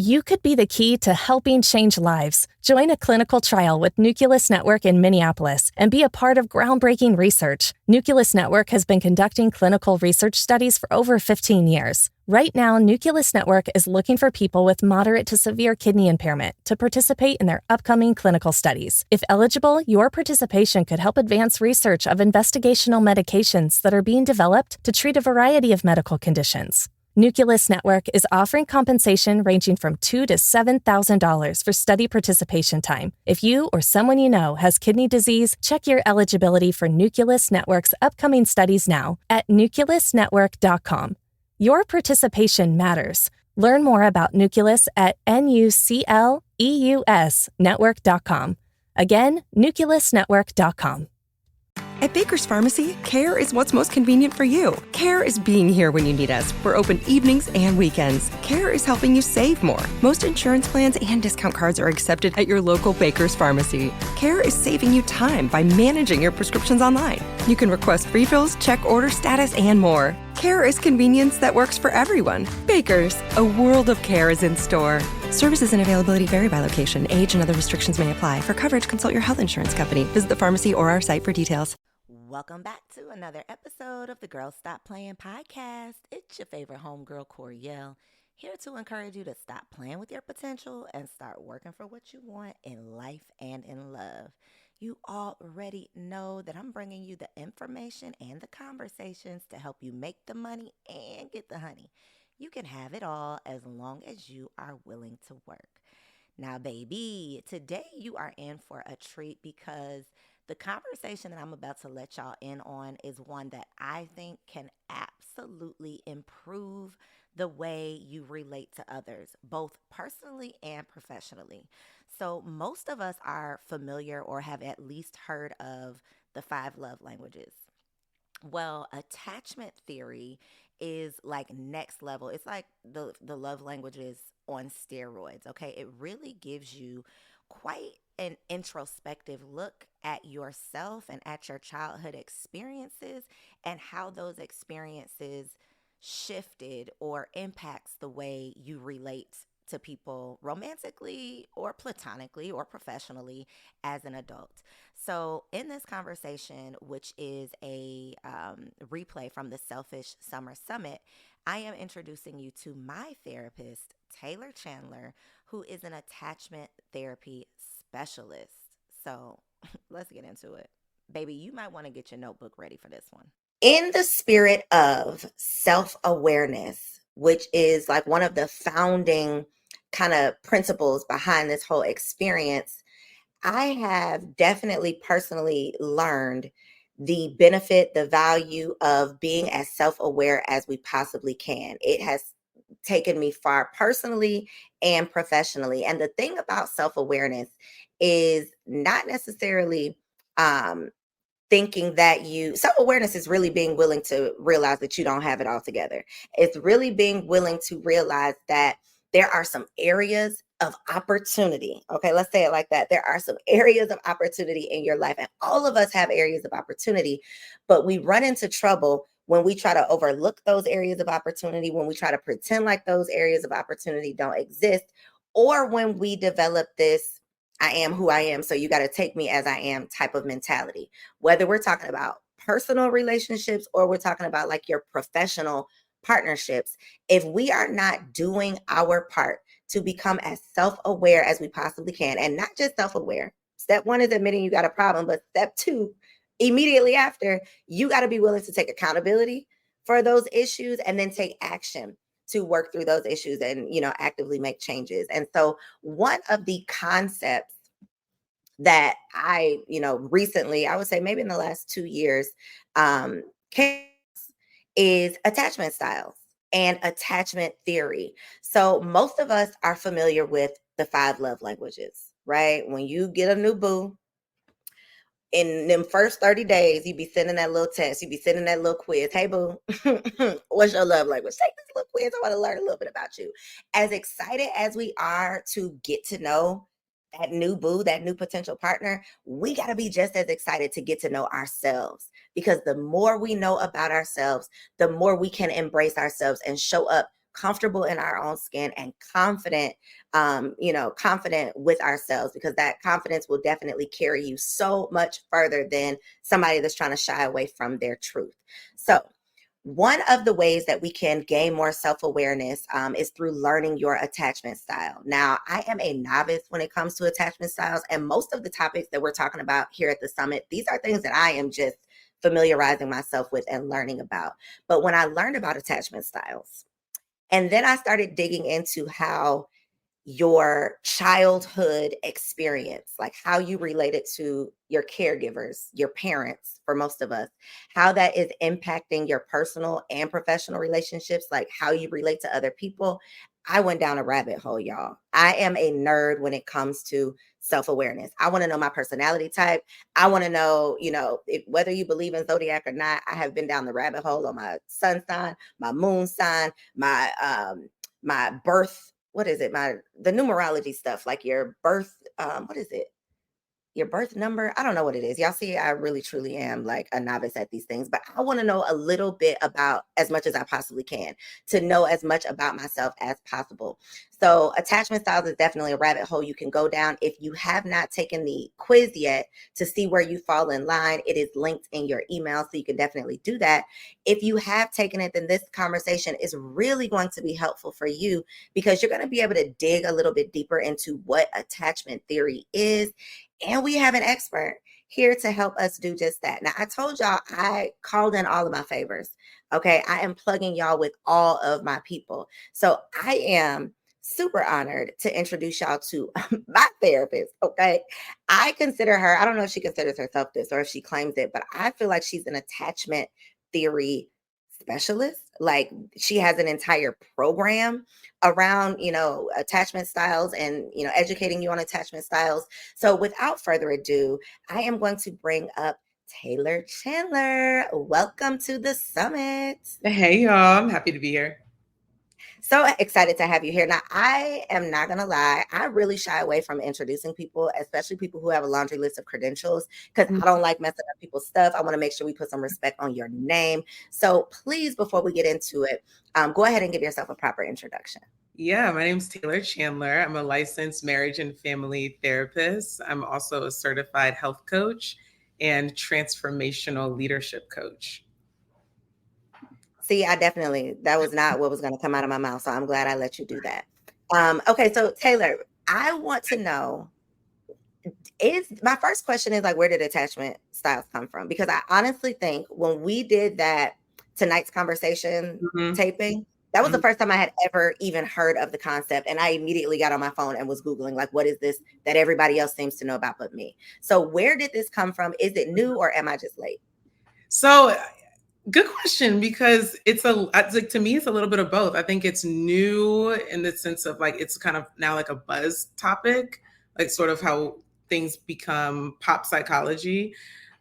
You could be the key to helping change lives. Join a clinical trial with Nucleus Network in Minneapolis and be a part of groundbreaking research. Nucleus Network has been conducting clinical research studies for over 15 years. Right now, Nucleus Network is looking for people with moderate to severe kidney impairment to participate in their upcoming clinical studies. If eligible, your participation could help advance research of investigational medications that are being developed to treat a variety of medical conditions. Nucleus Network is offering compensation ranging from $2,000 to $7,000 for study participation time. If you or someone you know has kidney disease, check your eligibility for Nucleus Network's upcoming studies now at nucleusnetwork.com. Your participation matters. Learn more about Nucleus at nucleusnetwork.com. Again, nucleusnetwork.com. At Baker's Pharmacy, care is what's most convenient for you. Care is being here when you need us. We're open evenings and weekends. Care is helping you save more. Most insurance plans and discount cards are accepted at your local Baker's Pharmacy. Care is saving you time by managing your prescriptions online. You can request refills, check order status, and more. Care is convenience that works for everyone. Baker's, a world of care is in store. Services and availability vary by location. Age and other restrictions may apply. For coverage, consult your health insurance company. Visit the pharmacy or our site for details. Welcome back to another episode of the Girl Stop Playing podcast. It's your favorite homegirl, Coriel, here to encourage you to stop playing with your potential and start working for what you want in life and in love. You already know that I'm bringing you the information and the conversations to help you make the money and get the honey. You can have it all as long as you are willing to work. Now, baby, today you are in for a treat because the conversation that I'm about to let y'all in on is one that I think can absolutely improve the way you relate to others, both personally and professionally. So most of us are familiar or have at least heard of the 5 love languages. Well, attachment theory is like next level. It's like the love languages on steroids, okay? It really gives you quite an introspective look at yourself and at your childhood experiences and how those experiences shifted or impacts the way you relate to people romantically or platonically or professionally as an adult. So in this conversation, which is a replay from the Selfish Summer Summit, I am introducing you to my therapist, Taylor Chandler, who is an attachment therapy specialist. So let's get into it. Baby, you might want to get your notebook ready for this one. In the spirit of self-awareness, which is like one of the founding kind of principles behind this whole experience, I have definitely personally learned the benefit, the value of being as self-aware as we possibly can. It has taken me far personally and professionally. And the thing about self-awareness is not necessarily thinking that self-awareness is really being willing to realize that you don't have it all together. It's really being willing to realize that there are some areas of opportunity. Okay, let's say it like that. There are some areas of opportunity in your life, and all of us have areas of opportunity, but we run into trouble when we try to overlook those areas of opportunity, when we try to pretend like those areas of opportunity don't exist, or when we develop this I am who I am, so you got to take me as I am type of mentality. Whether we're talking about personal relationships or we're talking about like your professional partnerships, if we are not doing our part to become as self-aware as we possibly can, and not just self-aware. Step 1 is admitting you got a problem, but step 2, immediately after, you got to be willing to take accountability for those issues and then take action to work through those issues and, actively make changes. And so one of the concepts that I, recently, I would say maybe in the last 2 years, came is attachment styles and attachment theory. So most of us are familiar with the 5 love languages, right? When you get a new boo, in them first 30 days, you be sending that little text, you be sending that little quiz. Hey, boo, what's your love language? Take this little quiz. I want to learn a little bit about you. As excited as we are to get to know that new boo, that new potential partner, we got to be just as excited to get to know ourselves, because the more we know about ourselves, the more we can embrace ourselves and show up comfortable in our own skin and confident, confident with ourselves, because that confidence will definitely carry you so much further than somebody that's trying to shy away from their truth. So one of the ways that we can gain more self-awareness is through learning your attachment style. Now, I am a novice when it comes to attachment styles, and most of the topics that we're talking about here at the summit, these are things that I am just familiarizing myself with and learning about. But when I learned about attachment styles, and then I started digging into how your childhood experience, like how you related to your caregivers, your parents, for most of us, how that is impacting your personal and professional relationships, like how you relate to other people. I went down a rabbit hole, y'all. I am a nerd when it comes to self-awareness. I want to know my personality type. I want to know, whether you believe in zodiac or not. I have been down the rabbit hole on my sun sign, my moon sign, my birth, what is it, the numerology stuff, like your birth, what is it, your birth number. I don't know what it is. Y'all see, I really truly am like a novice at these things, but I want to know a little bit about, as much as I possibly can, to know as much about myself as possible. So attachment styles is definitely a rabbit hole you can go down. If you have not taken the quiz yet to see where you fall in line, it is linked in your email, so you can definitely do that. If you have taken it, then this conversation is really going to be helpful for you, because you're going to be able to dig a little bit deeper into what attachment theory is. And we have an expert here to help us do just that. Now, I told y'all I called in all of my favors. Okay. I am plugging y'all with all of my people. So I am super honored to introduce y'all to my therapist. Okay. I consider her, I don't know if she considers herself this or if she claims it, but I feel like she's an attachment theory specialist. Like, she has an entire program around, attachment styles and, educating you on attachment styles. So without further ado, I am going to bring up Taylor Chandler. Welcome to the summit. Hey, y'all. I'm happy to be here. So excited to have you here. Now, I am not going to lie. I really shy away from introducing people, especially people who have a laundry list of credentials, because I don't like messing up people's stuff. I want to make sure we put some respect on your name. So please, before we get into it, go ahead and give yourself a proper introduction. Yeah, my name's Taylor Chandler. I'm a licensed marriage and family therapist. I'm also a certified health coach and transformational leadership coach. See, that was not what was going to come out of my mouth. So I'm glad I let you do that. Okay. So Taylor, I want to know, my first question is, like, where did attachment styles come from? Because I honestly think when we did that tonight's conversation taping, that was the first time I had ever even heard of the concept. And I immediately got on my phone and was Googling, like, what is this that everybody else seems to know about but me? So where did this come from? Is it new, or am I just late? So good question, because to me, it's a little bit of both. I think it's new in the sense of, like, it's kind of now like a buzz topic, like sort of how things become pop psychology.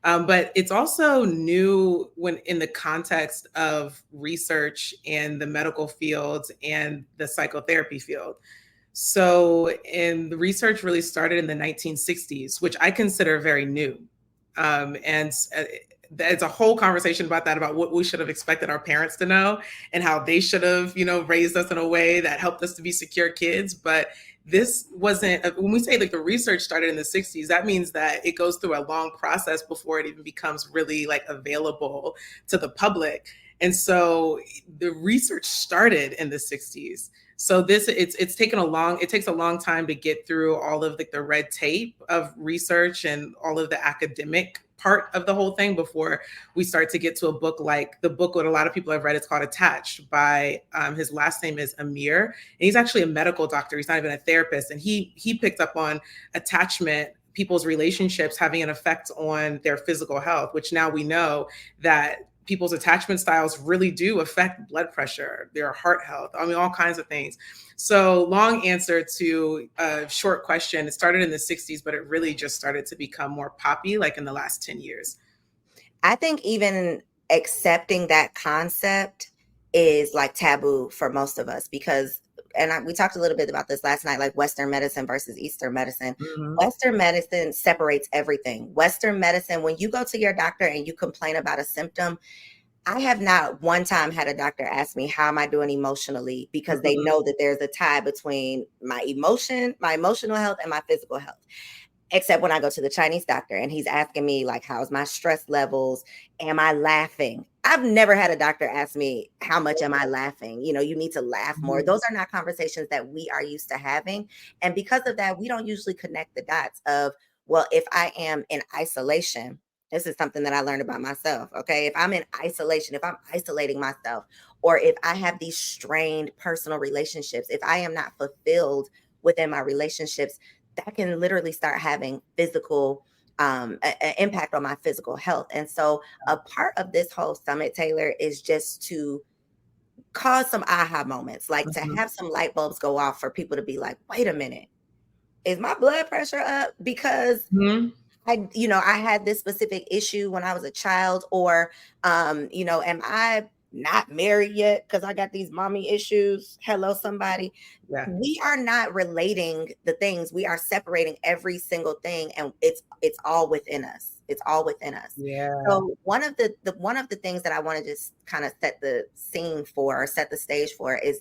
But it's also new when in the context of research and the medical fields and the psychotherapy field. So, and the research really started in the 1960s, which I consider very new. And there's a whole conversation about that, about what we should have expected our parents to know and how they should have, raised us in a way that helped us to be secure kids. But this wasn't, when we say like the research started in the 60s, that means that it goes through a long process before it even becomes really like available to the public. And so the research started in the 60s. So it takes a long time to get through all of the red tape of research and all of the academic part of the whole thing before we start to get to a book like the book that a lot of people have read. It's called Attached by, his last name is Amir. And he's actually a medical doctor. He's not even a therapist. And he picked up on attachment, people's relationships having an effect on their physical health, which now we know that people's attachment styles really do affect blood pressure, their heart health, all kinds of things. So long answer to a short question. It started in the 60s, but it really just started to become more poppy like in the last 10 years. I think even accepting that concept is like taboo for most of us, because, we talked a little bit about this last night, like Western medicine versus Eastern medicine. Western medicine separates everything. Western medicine, when you go to your doctor and you complain about a symptom, I have not one time had a doctor ask me, how am I doing emotionally? Because they know that there's a tie between my emotional health and my physical health. Except when I go to the Chinese doctor and he's asking me, like, how's my stress levels? Am I laughing? I've never had a doctor ask me, how much am I laughing? You know, you need to laugh more. Those are not conversations that we are used to having. And because of that, we don't usually connect the dots of, well, if I am in isolation, this is something that I learned about myself. Okay. If I'm in isolation, if I'm isolating myself, or if I have these strained personal relationships, if I am not fulfilled within my relationships, that can literally start having physical impact on my physical health. And so a part of this whole summit, Taylor, is just to cause some aha moments, like to have some light bulbs go off for people to be like, wait a minute, is my blood pressure up? Because I had this specific issue when I was a child, or, am I not married yet because I got these mommy issues? Hello, somebody. Yeah. We are not relating the things. We are separating every single thing, and it's all within us. It's all within us. Yeah. So one of the things that I want to just kind of set the scene for, or set the stage for, is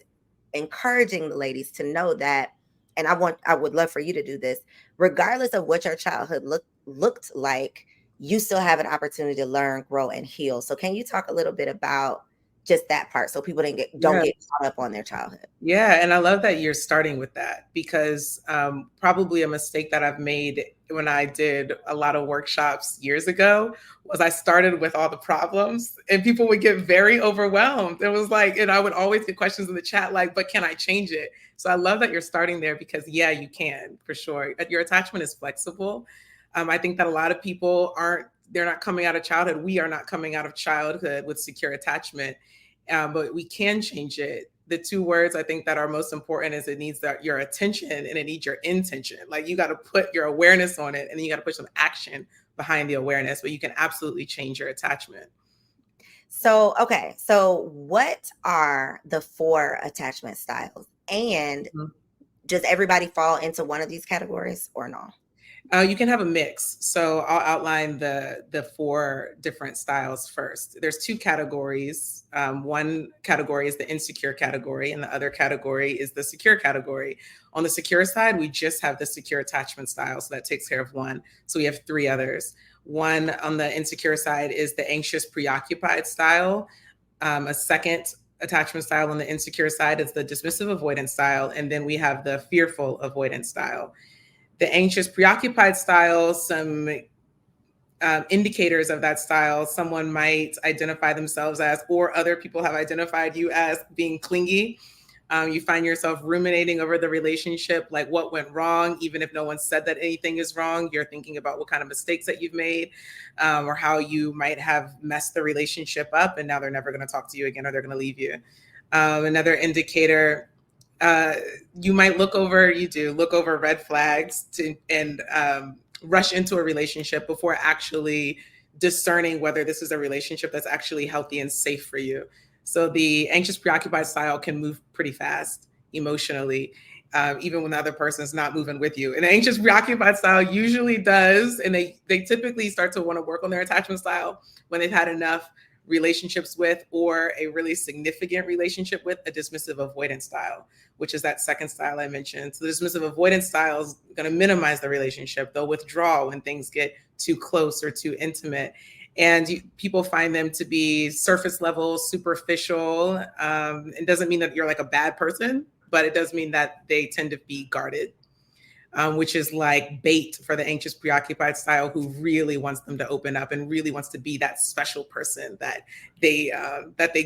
encouraging the ladies to know that, and I would love for you to do this, regardless of what your childhood looked like, you still have an opportunity to learn, grow, and heal. So can you talk a little bit about just that part, so people don't get caught up on their childhood? Yeah, and I love that you're starting with that, because probably a mistake that I've made when I did a lot of workshops years ago was I started with all the problems, and people would get very overwhelmed. It was like, and I would always get questions in the chat like, but can I change it? So I love that you're starting there, because yeah, you can, for sure. Your attachment is flexible. I think that a lot of people they're not coming out of childhood. We are not coming out of childhood with secure attachment, but we can change it. The two words I think that are most important is it needs your attention, and it needs your intention. Like, you got to put your awareness on it, and then you got to put some action behind the awareness, but you can absolutely change your attachment. So, okay. So what are the 4 attachment styles? And does everybody fall into one of these categories or no? You can have a mix. So I'll outline the 4 different styles first. There's 2 categories. One category is the insecure category, and the other category is the secure category. On the secure side, we just have the secure attachment style. So that takes care of one. So we have 3 others. One on the insecure side is the anxious preoccupied style. A second attachment style on the insecure side is the dismissive avoidance style. And then we have the fearful avoidance style. The anxious preoccupied style, some indicators of that style, someone might identify themselves as, or other people have identified you as, being clingy. You find yourself ruminating over the relationship, like what went wrong, even if no one said that anything is wrong. You're thinking about what kind of mistakes that you've made, or how you might have messed the relationship up, and now they're never going to talk to you again, or they're going to leave you. Another indicator, you might look over red flags and rush into a relationship before actually discerning whether this is a relationship that's actually healthy and safe for you. So the anxious preoccupied style can move pretty fast emotionally, even when the other person is not moving with you. And the anxious preoccupied style usually does, and they typically start to want to work on their attachment style when they've had enough relationships with, or a really significant relationship with, a dismissive avoidance style, which is that second style I mentioned. So the dismissive avoidance style is going to minimize the relationship. They'll withdraw when things get too close or too intimate. And people find them to be surface level, superficial. It doesn't mean that you're like a bad person, but it does mean that they tend to be guarded, which is like bait for the anxious preoccupied style, who really wants them to open up and really wants to be that special person that they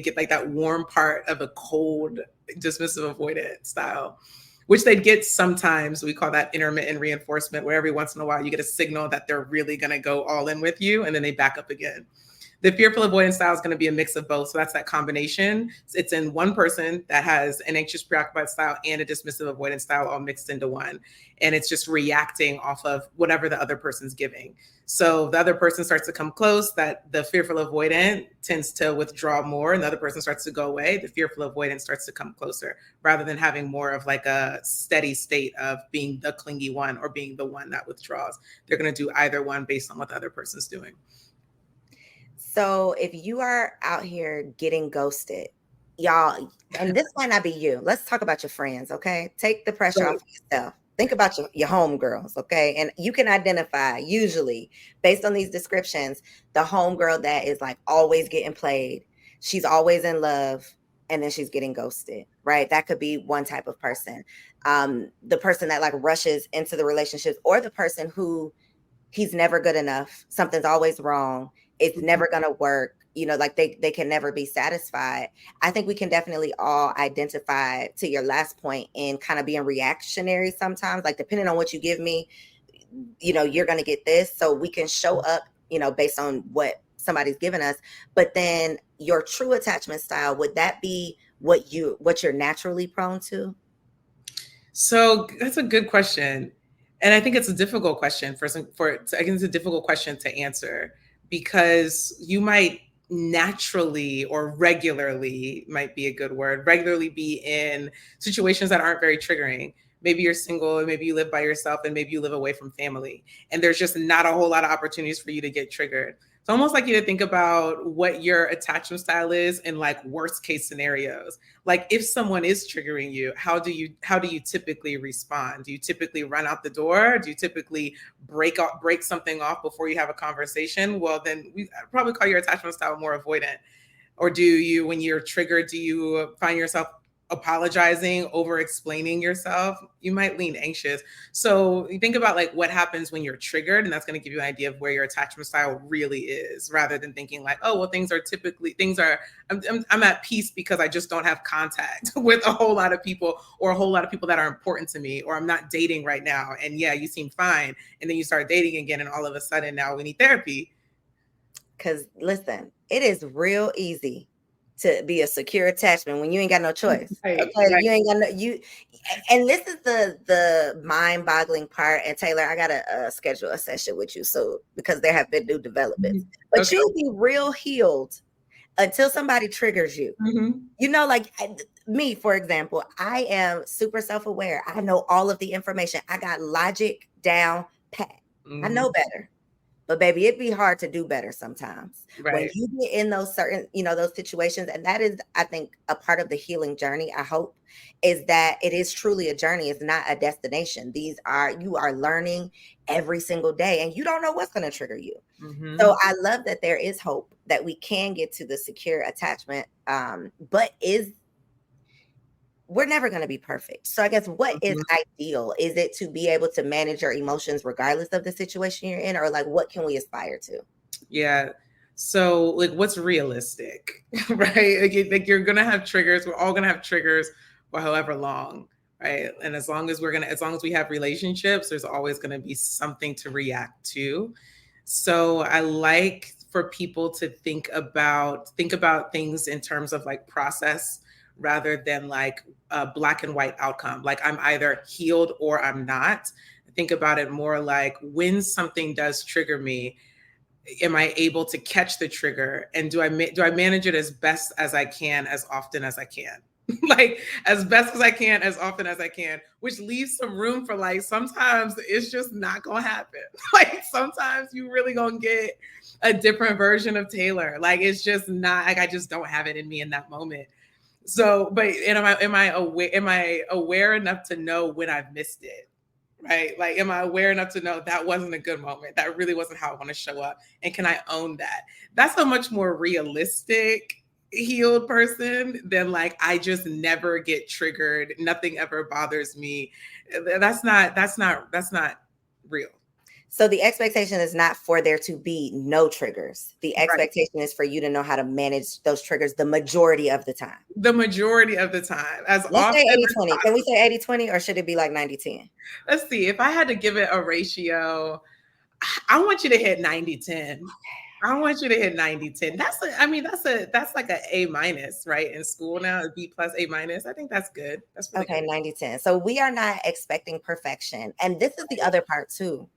get, like that warm part of a cold dismissive avoidant style, which they get sometimes. We call that intermittent reinforcement, where every once in a while you get a signal that they're really going to go all in with you, and then they back up again. The fearful avoidance style is going to be a mix of both. So that's that combination. It's in one person that has an anxious preoccupied style and a dismissive avoidance style all mixed into one. And it's just reacting off of whatever the other person's giving. So the other person starts to come close, that the fearful avoidant tends to withdraw more, and the other person starts to go away. The fearful avoidant starts to come closer, rather than having more of like a steady state of being the clingy one or being the one that withdraws. They're going to do either one based on what the other person's doing. So if you are out here getting ghosted, y'all, and this might not be you. Let's talk about your friends, okay? Take the pressure off Right. of yourself. Think about your homegirls, okay? And you can identify usually based on these descriptions, the homegirl that is like always getting played. She's always in love and then she's getting ghosted, right? That could be one type of person. The person that like rushes into the relationship, or the person who he's never good enough. Something's always wrong. It's never going to work. You know, like they can never be satisfied. I think we can definitely all identify, to your last point, in kind of being reactionary sometimes, like depending on what you give me, you know, you're going to get this. So we can show up, you know, based on what somebody's given us. But then your true attachment style, would that be what you're naturally prone to? So that's a good question. And I think it's a difficult question I think it's a difficult question to answer, because you might naturally, or regularly might be a good word, regularly be in situations that aren't very triggering. Maybe you're single, and maybe you live by yourself, and maybe you live away from family. And there's just not a whole lot of opportunities for you to get triggered. It's almost like you to think about what your attachment style is in like worst case scenarios. Like if someone is triggering you, how do you typically respond? Do you typically run out the door? Do you typically break something off before you have a conversation? Well, then I'd probably call your attachment style more avoidant. Or do you, when you're triggered, do you find yourself apologizing, over explaining yourself? You might lean anxious. So you think about like what happens when you're triggered, and that's going to give you an idea of where your attachment style really is, rather than thinking like, oh, well, I'm at peace because I just don't have contact with a whole lot of people, or a whole lot of people that are important to me, or I'm not dating right now. And yeah, you seem fine. And then you start dating again, and all of a sudden now we need therapy. Because listen, it is real easy to be a secure attachment when you ain't got no choice. Right, Okay, right. you ain't got no and this is the mind-boggling part. And Taylor, I gotta schedule a session with you, so because there have been new developments. But Okay. you'll be real healed until somebody triggers you. You know, like me, for example, I am super self-aware. I know all of the information. I got logic down pat. I know better. But baby, it'd be hard to do better sometimes when Right. you get in those certain, you know, those situations. And that is, I think, a part of the healing journey, I hope, is that it is truly a journey. It's not a destination. You are learning every single day, and you don't know what's going to trigger you. So I love that there is hope that we can get to the secure attachment. But we're never going to be perfect. So I guess what is ideal? Is it to be able to manage your emotions regardless of the situation you're in, or like what can we aspire to? Yeah. So like what's realistic, right? Like you're going to have triggers. We're all going to have triggers for however long, right? And as long as we have relationships, there's always going to be something to react to. So I like for people to think about things in terms of like process, rather than like a black and white outcome. Like I'm either healed or I'm not. Think about it more like, when something does trigger me, am I able to catch the trigger, and do I manage it as best as I can, as often as I can? Like as best as I can, as often as I can, which leaves some room for like, sometimes it's just not gonna happen. Like sometimes you really gonna get a different version of Taylor. Like it's just not, like I just don't have it in me in that moment. So, but am I aware enough to know when I've missed it? Right? Like, am I aware enough to know that wasn't a good moment? That really wasn't how I want to show up. And can I own that? That's a much more realistic healed person than like, I just never get triggered. Nothing ever bothers me. That's not real. So the expectation is not for there to be no triggers. The expectation is for you to know how to manage those triggers the majority of the time. The majority of the time. Let's say 80-20. Can we say 80-20, or should it be like 90-10? Let's see. If I had to give it a ratio, I want you to hit 90-10. I want you to hit 90-10. That's like an A minus, right? In school now, a B plus, A minus. I think that's good. That's really okay, good. 90-10. So we are not expecting perfection. And this is the other part too.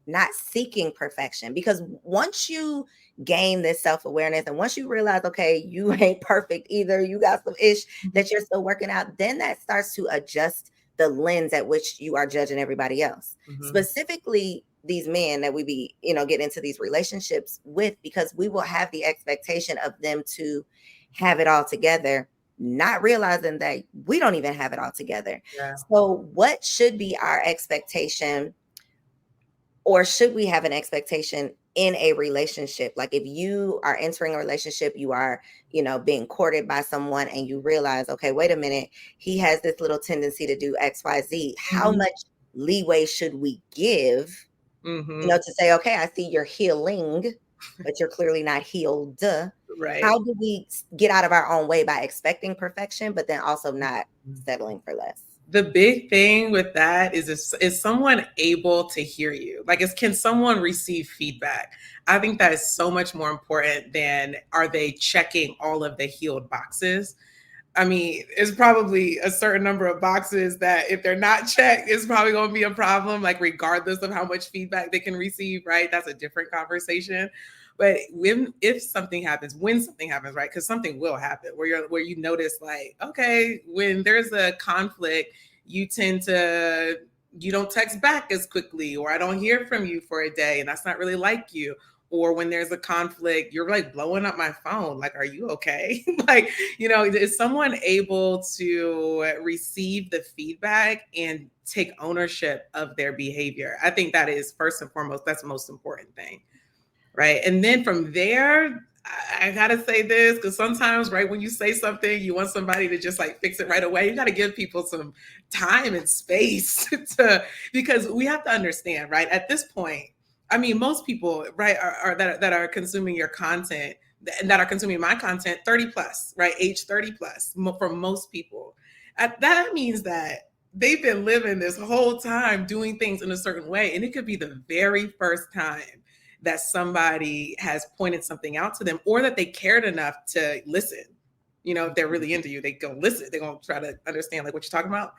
Not seeking perfection, because once you gain this self-awareness, and once you realize, okay, you ain't perfect either, you got some ish that you're still working out, then that starts to adjust the lens at which you are judging everybody else. Mm-hmm. Specifically, these men that we be, get into these relationships with, because we will have the expectation of them to have it all together, not realizing that we don't even have it all together. Yeah. So what should be our expectation, or should we have an expectation in a relationship? Like if you are entering a relationship, you are, being courted by someone, and you realize, okay, wait a minute, he has this little tendency to do XYZ. How Mm-hmm. much leeway should we give, Mm-hmm. to say, okay, I see you're healing, but you're clearly not healed. Right. How do we get out of our own way by expecting perfection, but then also not settling for less? The big thing with that is someone able to hear you? Like, can someone receive feedback? I think that is so much more important than are they checking all of the healed boxes. I mean, it's probably a certain number of boxes that if they're not checked, it's probably going to be a problem, like regardless of how much feedback they can receive, right? That's a different conversation. But when something happens, right? Because something will happen where you notice, like, okay, when there's a conflict, you don't text back as quickly, or I don't hear from you for a day, and that's not really like you. Or when there's a conflict, you're like blowing up my phone. Like, are you okay? Like, is someone able to receive the feedback and take ownership of their behavior? I think that is first and foremost, that's the most important thing. Right. And then from there, I got to say this, because sometimes, right, when you say something, you want somebody to just like fix it right away. You got to give people some time and space because we have to understand, right, at this point, I mean, most people, right, that are consuming your content and that are consuming my content, 30 plus, right, age 30 plus for most people. That means that they've been living this whole time doing things in a certain way. And it could be the very first time that somebody has pointed something out to them, or that they cared enough to listen. If they're really into you, they go listen. They're going to try to understand like what you're talking about.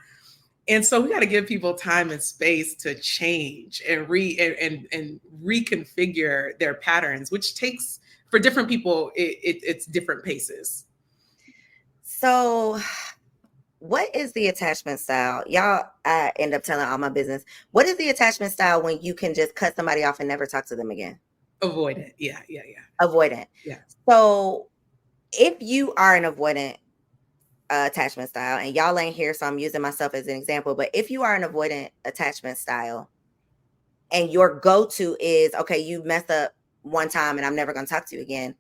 And so we got to give people time and space to change and reconfigure their patterns, which takes, for different people, it's different paces. So what is the attachment style? Y'all, I end up telling all my business. What is the attachment style when you can just cut somebody off and never talk to them again? Avoidant. Yeah. Avoidant. Yeah. So if you are an avoidant attachment style, and y'all ain't here, so I'm using myself as an example, but if you are an avoidant attachment style and your go-to is, okay, you messed up one time and I'm never going to talk to you again,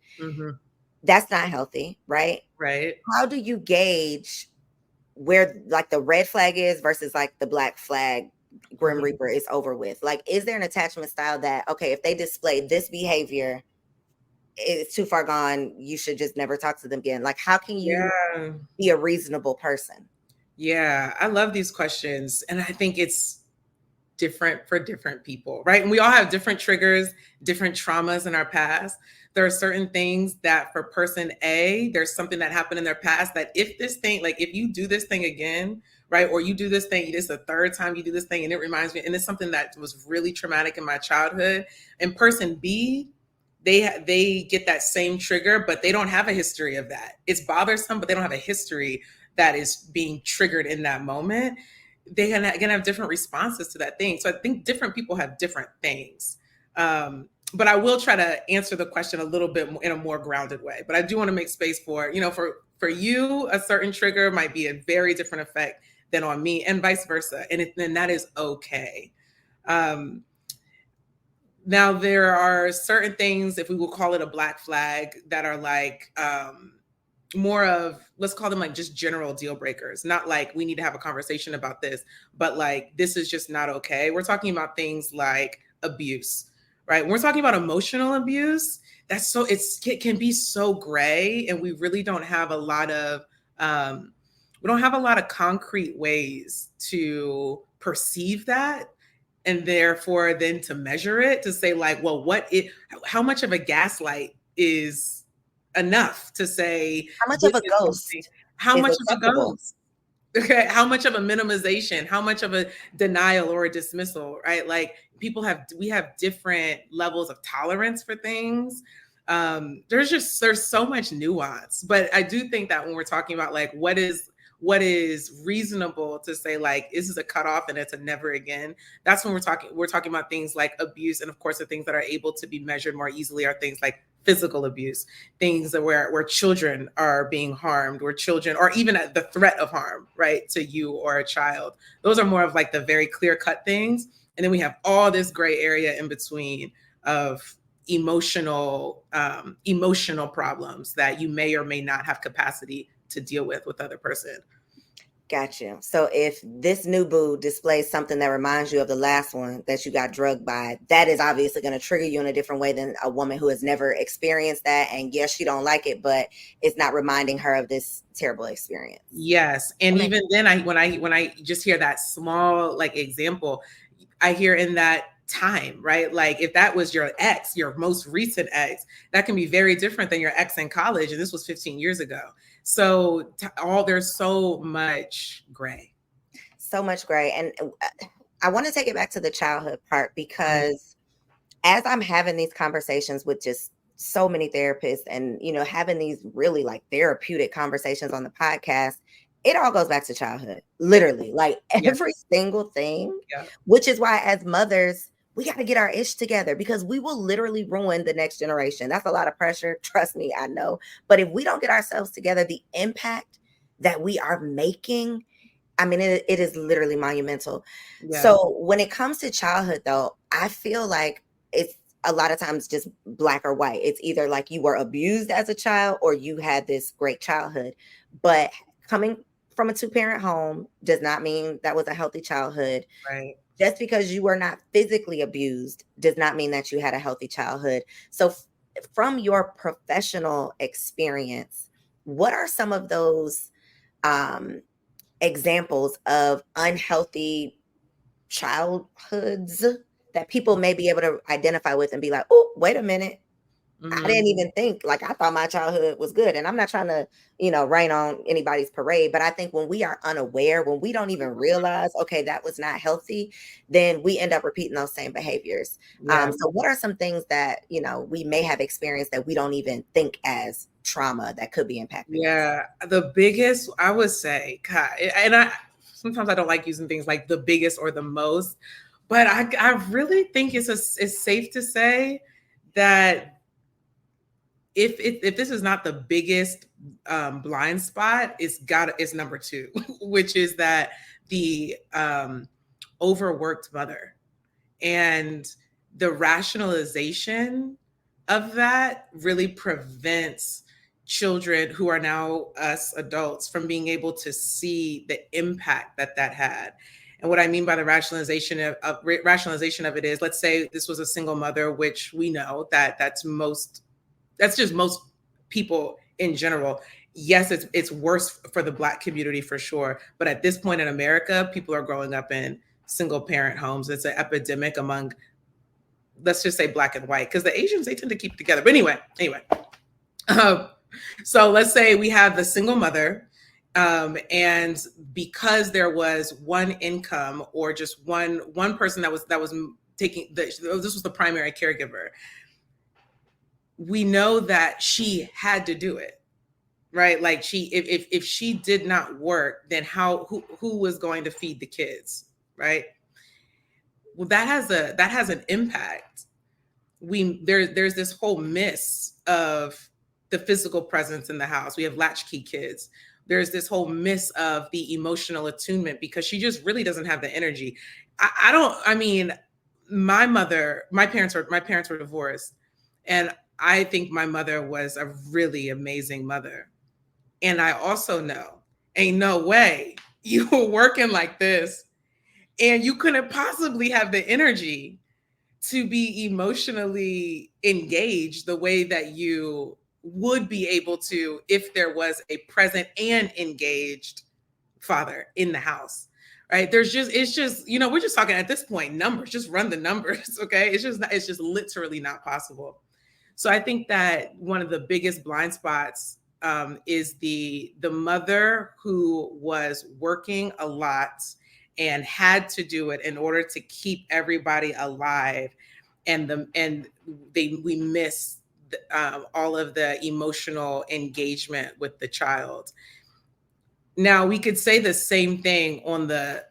that's not healthy, right? Right. How do you gauge where like the red flag is versus like the black flag, Grim Reaper is over with? Like, is there an attachment style that, okay, if they display this behavior, it's too far gone, you should just never talk to them again? Like, how can you be a reasonable person? Yeah, I love these questions. And I think it's different for different people, right? And we all have different triggers, different traumas in our past. There are certain things that for person A, there's something that happened in their past that if you do this thing again, right? Or you do this thing, this is the third time you do this thing, and it reminds me, and it's something that was really traumatic in my childhood. And person B, they get that same trigger, but they don't have a history of that. It's bothersome, but they don't have a history that is being triggered in that moment. They're gonna have different responses to that thing. So I think different people have different things. But I will try to answer the question a little bit in a more grounded way. But I do want to make space for, for you, a certain trigger might be a very different effect than on me, and vice versa. And that is okay. Now, there are certain things, if we will call it a black flag, that are like more of, let's call them like just general deal breakers. Not like we need to have a conversation about this, but like this is just not okay. We're talking about things like abuse, right? When we're talking about emotional abuse, it can be so gray, and we really don't have a lot of concrete ways to perceive that. And therefore then to measure it, to say like, well, how much of a gaslight is enough to say, how much of a ghost? How much of a ghost? Okay, how much of a minimization? How much of a denial or a dismissal? Right? Like we have different levels of tolerance for things. There's so much nuance, but I do think that when we're talking about like what is what is reasonable to say, like, this is a cutoff and it's a never again. That's when we're talking about things like abuse. And of course, the things that are able to be measured more easily are things like physical abuse, things that where children are being harmed, or children, or even the threat of harm, right, to you or a child. Those are more of like the very clear cut things. And then we have all this gray area in between of emotional problems that you may or may not have capacity to deal with other person. Gotcha. So if this new boo displays something that reminds you of the last one that you got drugged by, that is obviously going to trigger you in a different way than a woman who has never experienced that. And yes, she don't like it, but it's not reminding her of this terrible experience. Yes. And even then, when I just hear that small like example, I hear in that time, right? Like if that was your ex, your most recent ex, that can be very different than your ex in college. And this was 15 years ago. So there's so much gray. So much gray. And I want to take it back to the childhood part, because as I'm having these conversations with just so many therapists and, you know, having these really like therapeutic conversations on the podcast, it all goes back to childhood, literally, like every single thing, which is why as mothers, we got to get our ish together, because we will literally ruin the next generation. That's a lot of pressure. Trust me, I know. But if we don't get ourselves together, the impact that we are making, I mean, it is literally monumental. Yeah. So when it comes to childhood, though, I feel like it's a lot of times just black or white. It's either like you were abused as a child or you had this great childhood. But coming from a 2-parent home does not mean that was a healthy childhood. Right. Just because you were not physically abused does not mean that you had a healthy childhood. So from your professional experience, what are some of those examples of unhealthy childhoods that people may be able to identify with and be like, oh, wait a minute. I didn't even think, like, I thought my childhood was good. And I'm not trying to, you know, rain on anybody's parade. But I think when we are unaware, when we don't even realize, okay, that was not healthy, then we end up repeating those same behaviors. Yeah. So what are some things that, you know, we may have experienced that we don't even think as trauma that could be impacting? Yeah, the biggest, I would say, God, and sometimes I don't like using things like the biggest or the most, but I really think it's safe to say that if this is not the biggest blind spot, it's number 2, which is that the overworked mother, and the rationalization of that really prevents children who are now us adults from being able to see the impact that had. And what I mean by the rationalization of it is, let's say this was a single mother, which we know that's just most people in general. Yes, it's worse for the Black community for sure. But at this point in America, people are growing up in single parent homes. It's an epidemic among, let's just say Black and white, because the Asians, they tend to keep it together. But anyway. So let's say we have the single mother, and because there was one income or just one person that was taking this was the primary caregiver, we know that she had to do it, right? Like if she did not work, then who was going to feed the kids, right? Well, that has an impact. There's this whole miss of the physical presence in the house. We have latchkey kids. There's this whole miss of the emotional attunement because she just really doesn't have the energy. My parents were divorced, and I think my mother was a really amazing mother. And I also know, ain't no way you were working like this and you couldn't possibly have the energy to be emotionally engaged the way that you would be able to if there was a present and engaged father in the house, right? It's just, you know, we're just talking at this point, numbers, just run the numbers, okay? It's just literally not possible. So I think that one of the biggest blind spots is the mother who was working a lot and had to do it in order to keep everybody alive, we miss all of the emotional engagement with the child. Now we could say the same thing on the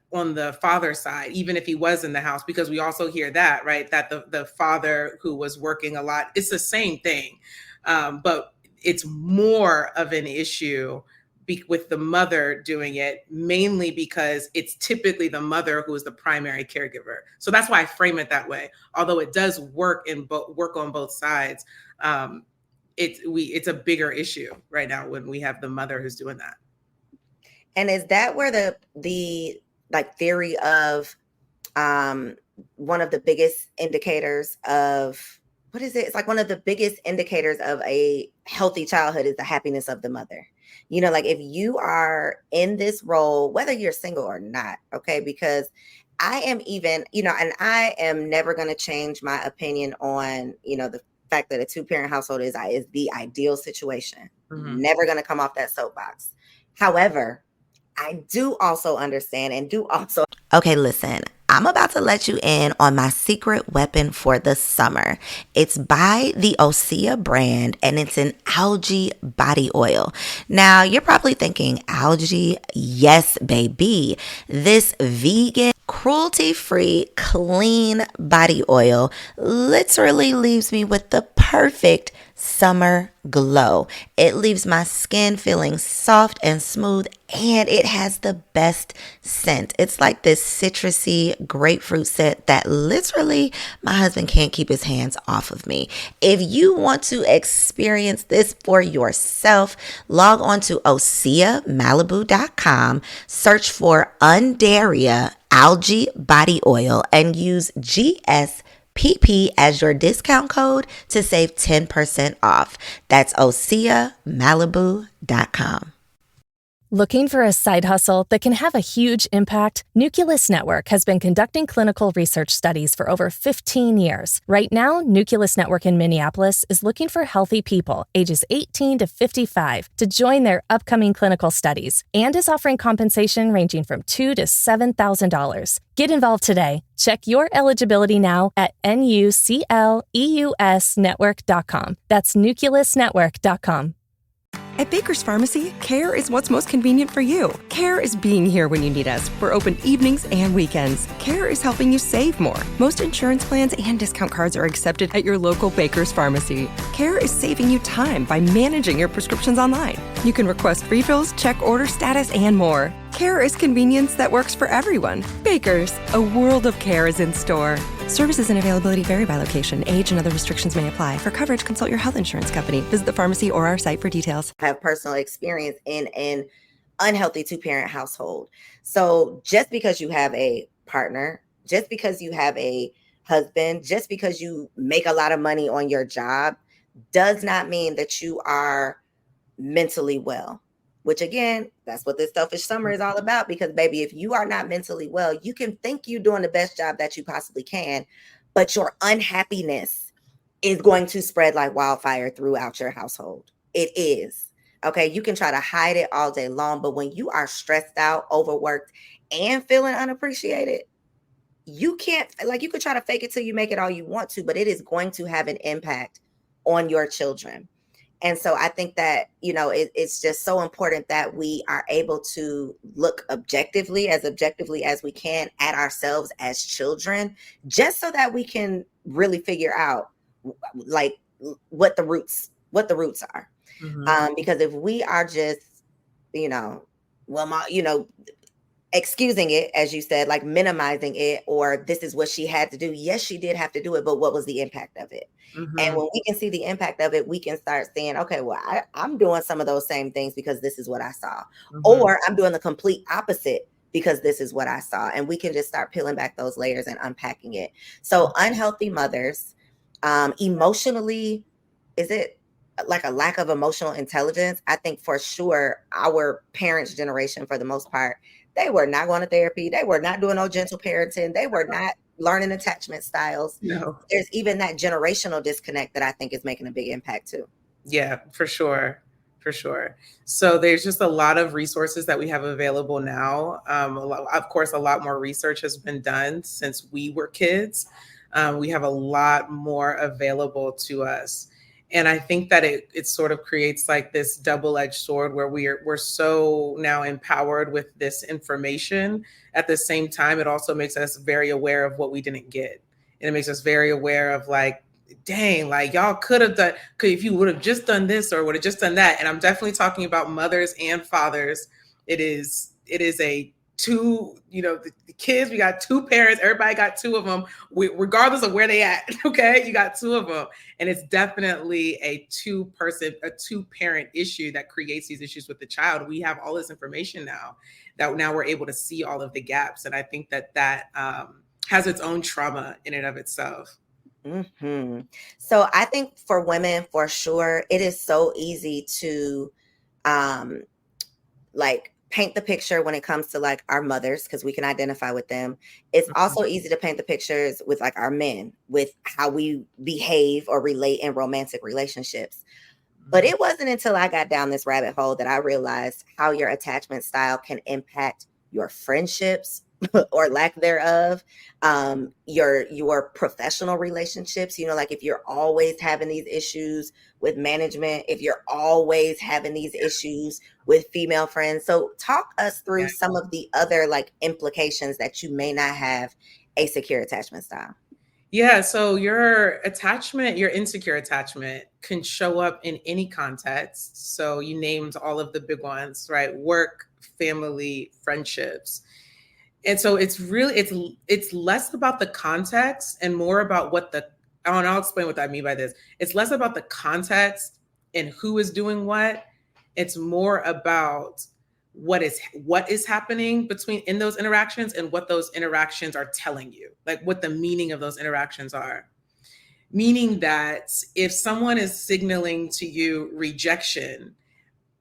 father side, even if he was in the house, because we also hear that, right? That the father who was working a lot, it's the same thing. But it's more of an issue with the mother doing it, mainly because it's typically the mother who is the primary caregiver. So that's why I frame it that way. Although it does work on both sides, it's a bigger issue right now when we have the mother who's doing that. And is that where the like theory of one of the biggest indicators of what is it? It's like one of the biggest indicators of a healthy childhood is the happiness of the mother. You know, like if you are in this role, whether you're single or not, okay, because I am even, you know, and I am never going to change my opinion on, you know, the fact that a two-parent household is the ideal situation. Mhm. Never going to come off that soapbox. However, I do also understand and do also. Okay, listen, I'm about to let you in on my secret weapon for the summer. It's by the Osea brand and it's an algae body oil. Now, you're probably thinking, algae? Yes, baby. This vegan, cruelty-free, clean body oil literally leaves me with the perfect summer glow. It leaves my skin feeling soft and smooth, and it has the best scent. It's like this citrusy grapefruit scent that literally my husband can't keep his hands off of me. If you want to experience this for yourself, log on to OseaMalibu.com, search for Undaria algae body oil, and use GSPP as your discount code to save 10% off. That's OseaMalibu.com. Looking for a side hustle that can have a huge impact? Nucleus Network has been conducting clinical research studies for over 15 years. Right now, Nucleus Network in Minneapolis is looking for healthy people ages 18 to 55 to join their upcoming clinical studies and is offering compensation ranging from $2,000 to $7,000. Get involved today. Check your eligibility now at nucleusnetwork.com. That's nucleusnetwork.com. At Baker's Pharmacy, care is what's most convenient for you. Care is being here when you need us. We're open evenings and weekends. Care is helping you save more. Most insurance plans and discount cards are accepted at your local Baker's Pharmacy. Care is saving you time by managing your prescriptions online. You can request refills, check order status, and more. Care is convenience that works for everyone. Baker's, a world of care is in store. Services and availability vary by location. Age and other restrictions may apply. For coverage, consult your health insurance company. Visit the pharmacy or our site for details. I have personal experience in an unhealthy two-parent household. So just because you have a partner, just because you have a husband, just because you make a lot of money on your job, does not mean that you are mentally well. Which again, that's what this selfish summer is all about. Because baby, if you are not mentally well, you can think you're doing the best job that you possibly can, but your unhappiness is going to spread like wildfire throughout your household. It is. Okay. You can try to hide it all day long, but when you are stressed out, overworked, and feeling unappreciated, you can't, like, you could try to fake it till you make it all you want to, but it is going to have an impact on your children. And so I think that, you know, it's just so important that we are able to look objectively as we can at ourselves as children, just so that we can really figure out like what the roots are. Mhm. Because if we are just, you know, excusing it, as you said, like minimizing it, or this is what she had to do. Yes, she did have to do it, but what was the impact of it? And Mhm. when we can see the impact of it, we can start saying, okay, well, I'm doing some of those same things because this is what I saw. Mhm. Or I'm doing the complete opposite because this is what I saw. And we can just start peeling back those layers and unpacking it. So unhealthy mothers, emotionally, is it like a lack of emotional intelligence? I think for sure our parents' generation, for the most part, they were not going to therapy. They were not doing no gentle parenting. They were not learning attachment styles. No. There's even that generational disconnect that I think is making a big impact too. Yeah, for sure. For sure. So there's just a lot of resources that we have available now. Of course, a lot more research has been done since we were kids. We have a lot more available to us. And I think that it sort of creates like this double-edged sword where we're so now empowered with this information. At the same time, it also makes us very aware of what we didn't get. And it makes us very aware of like, dang, like y'all could have done, if you would have just done this or would have just done that. And I'm definitely talking about mothers and fathers. It is a two, the kids, we got two parents, everybody got two of them, regardless of where they at. Okay. You got two of them. And it's definitely a two parent issue that creates these issues with the child. We have all this information now that now we're able to see all of the gaps. And I think that has its own trauma in and of itself. Mm-hmm. So I think for women, for sure, it is so easy to like paint the picture when it comes to like our mothers, because we can identify with them. It's also easy to paint the pictures with like our men, with how we behave or relate in romantic relationships. But it wasn't until I got down this rabbit hole that I realized how your attachment style can impact your friendships or lack thereof, your professional relationships. Like if you're always having these issues with management, if you're always having these issues with female friends. So talk us through some of the other like implications that you may not have a secure attachment style. Yeah. So your insecure attachment can show up in any context. So you named all of the big ones, right? Work, family, friendships. And so it's less about the context and more about and I'll explain what I mean by this. It's less about the context and who is doing what. It's more about what is happening in those interactions and what those interactions are telling you, like what the meaning of those interactions are. Meaning that if someone is signaling to you rejection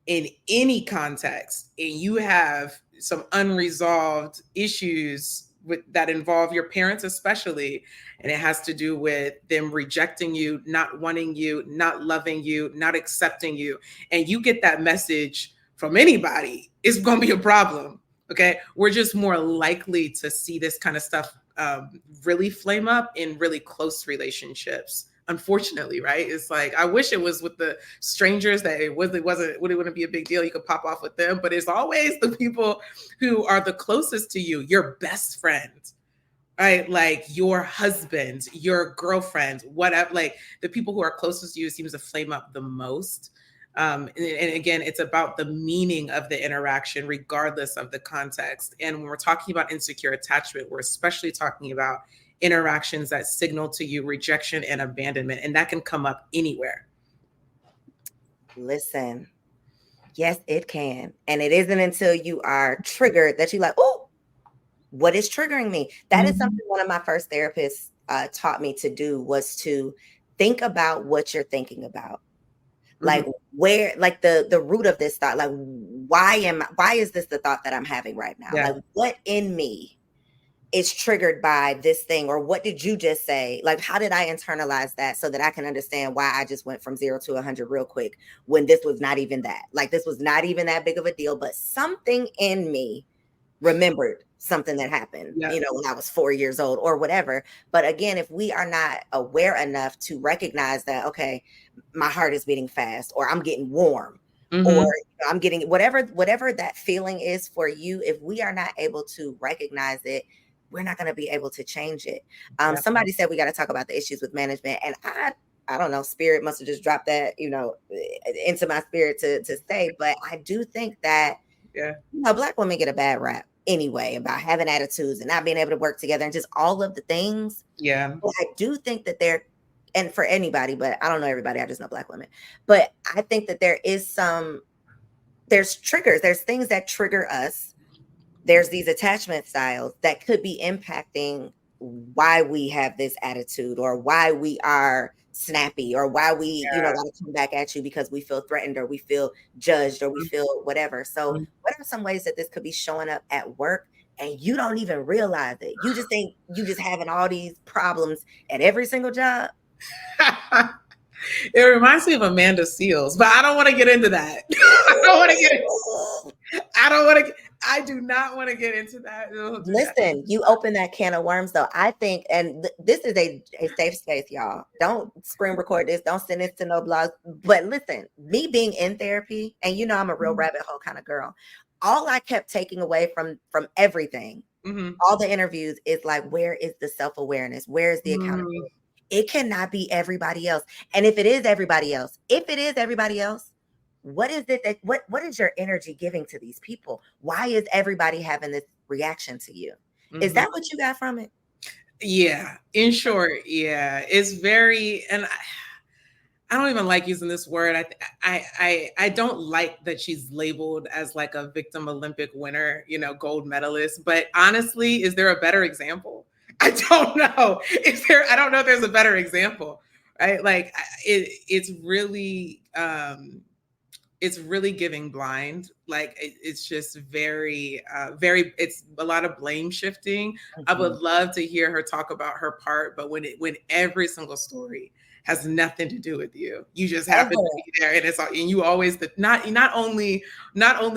in any context and you have some unresolved issues that involve your parents especially, and it has to do with them rejecting you, not wanting you, not loving you, not accepting you, and you get that message from anybody, it's going to be a problem. Okay. We're just more likely to see this kind of stuff really flame up in really close relationships. Unfortunately, right? It's like, I wish it was with the strangers that it wouldn't be a big deal. You could pop off with them, but it's always the people who are the closest to you, your best friend, right? Like your husband, your girlfriend, whatever, like the people who are closest to you seems to flame up the most. And again, it's about the meaning of the interaction, regardless of the context. And when we're talking about insecure attachment, we're especially talking about interactions that signal to you rejection and abandonment, and that can come up anywhere. Listen, yes, it can. And it isn't until you are triggered that you're like, oh, what is triggering me? That is something one of my first therapists taught me to do, was to think about what you're thinking about. Like where, like the root of this thought, like why is this the thought that I'm having right now? Like what in me is triggered by this thing, or what did you just say? Like, how did I internalize that so that I can understand why I just went from 0 to 100 real quick when this was not even that? Like, this was not even that big of a deal, but something in me remembered something that happened, when I was 4 years old or whatever. But again, if we are not aware enough to recognize that, okay, my heart is beating fast, or I'm getting warm, or I'm getting whatever that feeling is for you, if we are not able to recognize it, we're not going to be able to change it. Somebody said we got to talk about the issues with management, and I don't know, spirit must have just dropped that, into my spirit to say. But I do think that Black women get a bad rap anyway about having attitudes and not being able to work together and just all of the things. But I do think that and for anybody, but I don't know everybody, I just know Black women. But I think that there's triggers, there's things that trigger us. There's these attachment styles that could be impacting why we have this attitude, or why we are snappy, or why we, got to come back at you because we feel threatened, or we feel judged, or we feel whatever. So what are some ways that this could be showing up at work and you don't even realize it? You just think you just having all these problems at every single job. It reminds me of Amanda Seales, but I don't want to get into that. I don't want to I do not want to get into that. Listen, you open that can of worms, though. I think, and this is a safe space, y'all. Don't screen record this. Don't send this to no blogs. But listen, me being in therapy, and you know, I'm a real rabbit hole kind of girl. All I kept taking away from everything, all the interviews, is like, where is the self-awareness? Where is the accountability? It cannot be everybody else. And if it is everybody else, what is it that what is your energy giving to these people? Why is everybody having this reaction to you? Is that what you got from it? Yeah, in short, yeah. It's very, and I don't even like using this word. I don't like that she's labeled as like a victim Olympic winner, you know, gold medalist. But honestly, is there a better example? I don't know. I don't know if there's a better example, right? Like it's really giving blind. Like it's just very, it's a lot of blame shifting. I would love to hear her talk about her part, but when every single story has nothing to do with you, you just happen to be there, and you always not only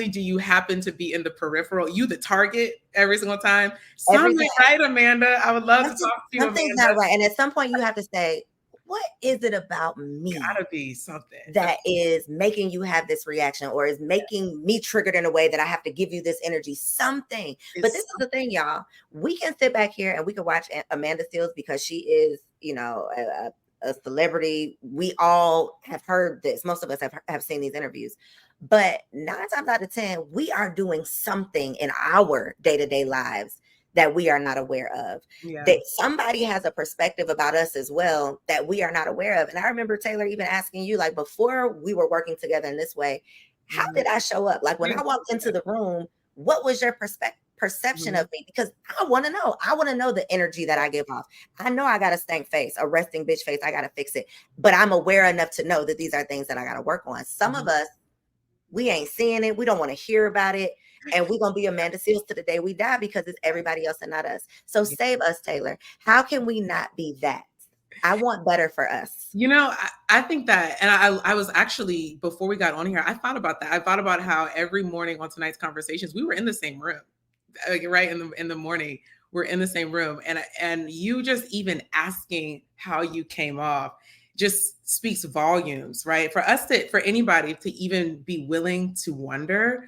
do you happen to be in the peripheral, you the target every single time. Something right, Amanda? I would love to talk to you. Something's not right, and at some point you have to say, what is it about me? Gotta be something that is making you have this reaction, or is making me triggered in a way that I have to give you this energy, something. But this is the thing, y'all. We can sit back here and we can watch Amanda Seales because she is, you know, a celebrity. We all have heard this. Most of us have seen these interviews. But 9 times out of 10, we are doing something in our day-to-day lives that we are not aware of. Yeah. That somebody has a perspective about us as well that we are not aware of. And I remember, Taylor, even asking you, like, before we were working together in this way, how did I show up? Like, when I walked into the room, what was your perception of me? Because I want to know. I want to know the energy that I give off. I know I got a stank face, a resting bitch face. I got to fix it. But I'm aware enough to know that these are things that I got to work on. Some of us, we ain't seeing it. We don't want to hear about it. And we're going to be Amanda Seales to the day we die because it's everybody else and not us. So save us, Taylor. How can we not be that? I want better for us. You know, I think that, and I was actually, before we got on here, I thought about that. I thought about how every morning on tonight's conversations, we were in the same room, like, right in the morning, we're in the same room. And you just even asking how you came off just speaks volumes, right? For anybody to even be willing to wonder,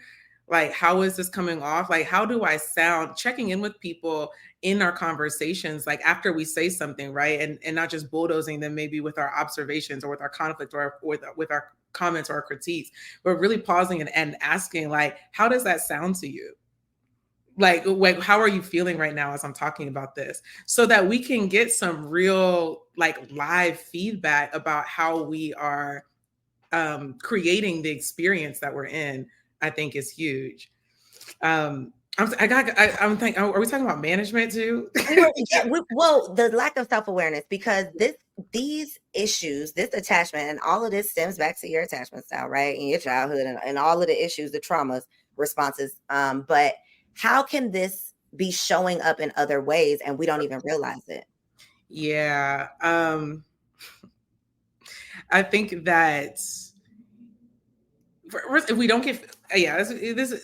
like, how is this coming off? Like, how do I sound? Checking in with people in our conversations, like after we say something, right? And not just bulldozing them maybe with our observations or with our conflict or with our comments or our critiques, but really pausing and asking, like, how does that sound to you? Like, how are you feeling right now as I'm talking about this? So that we can get some real, like, live feedback about how we are creating the experience that we're in, I think is huge. I'm thinking, are we talking about management too? Well, the lack of self-awareness, because these issues, this attachment, and all of this stems back to your attachment style, right? In your childhood and all of the issues, the traumas, responses. But how can this be showing up in other ways and we don't even realize it? Yeah. I think that if we don't get,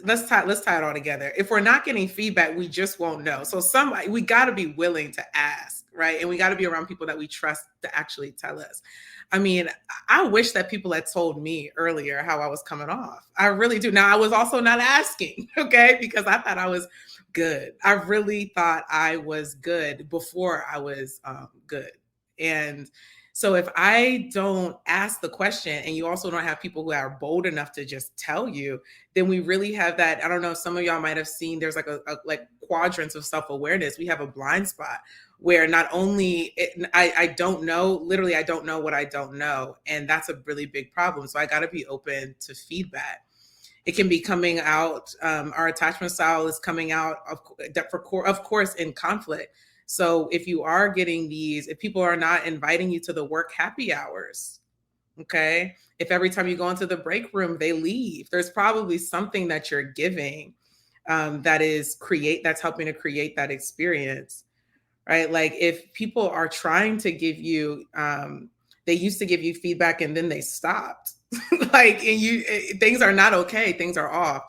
let's tie it all together. If we're not getting feedback, we just won't know. So we got to be willing to ask, right? And we got to be around people that we trust to actually tell us. I mean, I wish that people had told me earlier how I was coming off. I really do. Now, I was also not asking, okay? Because I thought I was good. I really thought I was good before I was good. And so if I don't ask the question, and you also don't have people who are bold enough to just tell you, then we really have that. I don't know, some of y'all might have seen, there's like quadrants of self-awareness. We have a blind spot where not only I don't know, literally, I don't know what I don't know. And that's a really big problem. So I got to be open to feedback. It can be coming out. Our attachment style is coming out of course in conflict. So if you are getting these, if people are not inviting you to the work happy hours, okay, if every time you go into the break room, they leave, there's probably something that you're giving that's helping to create that experience, right? Like if people are trying to give you, they used to give you feedback and then they stopped, like, and things are not okay, things are off.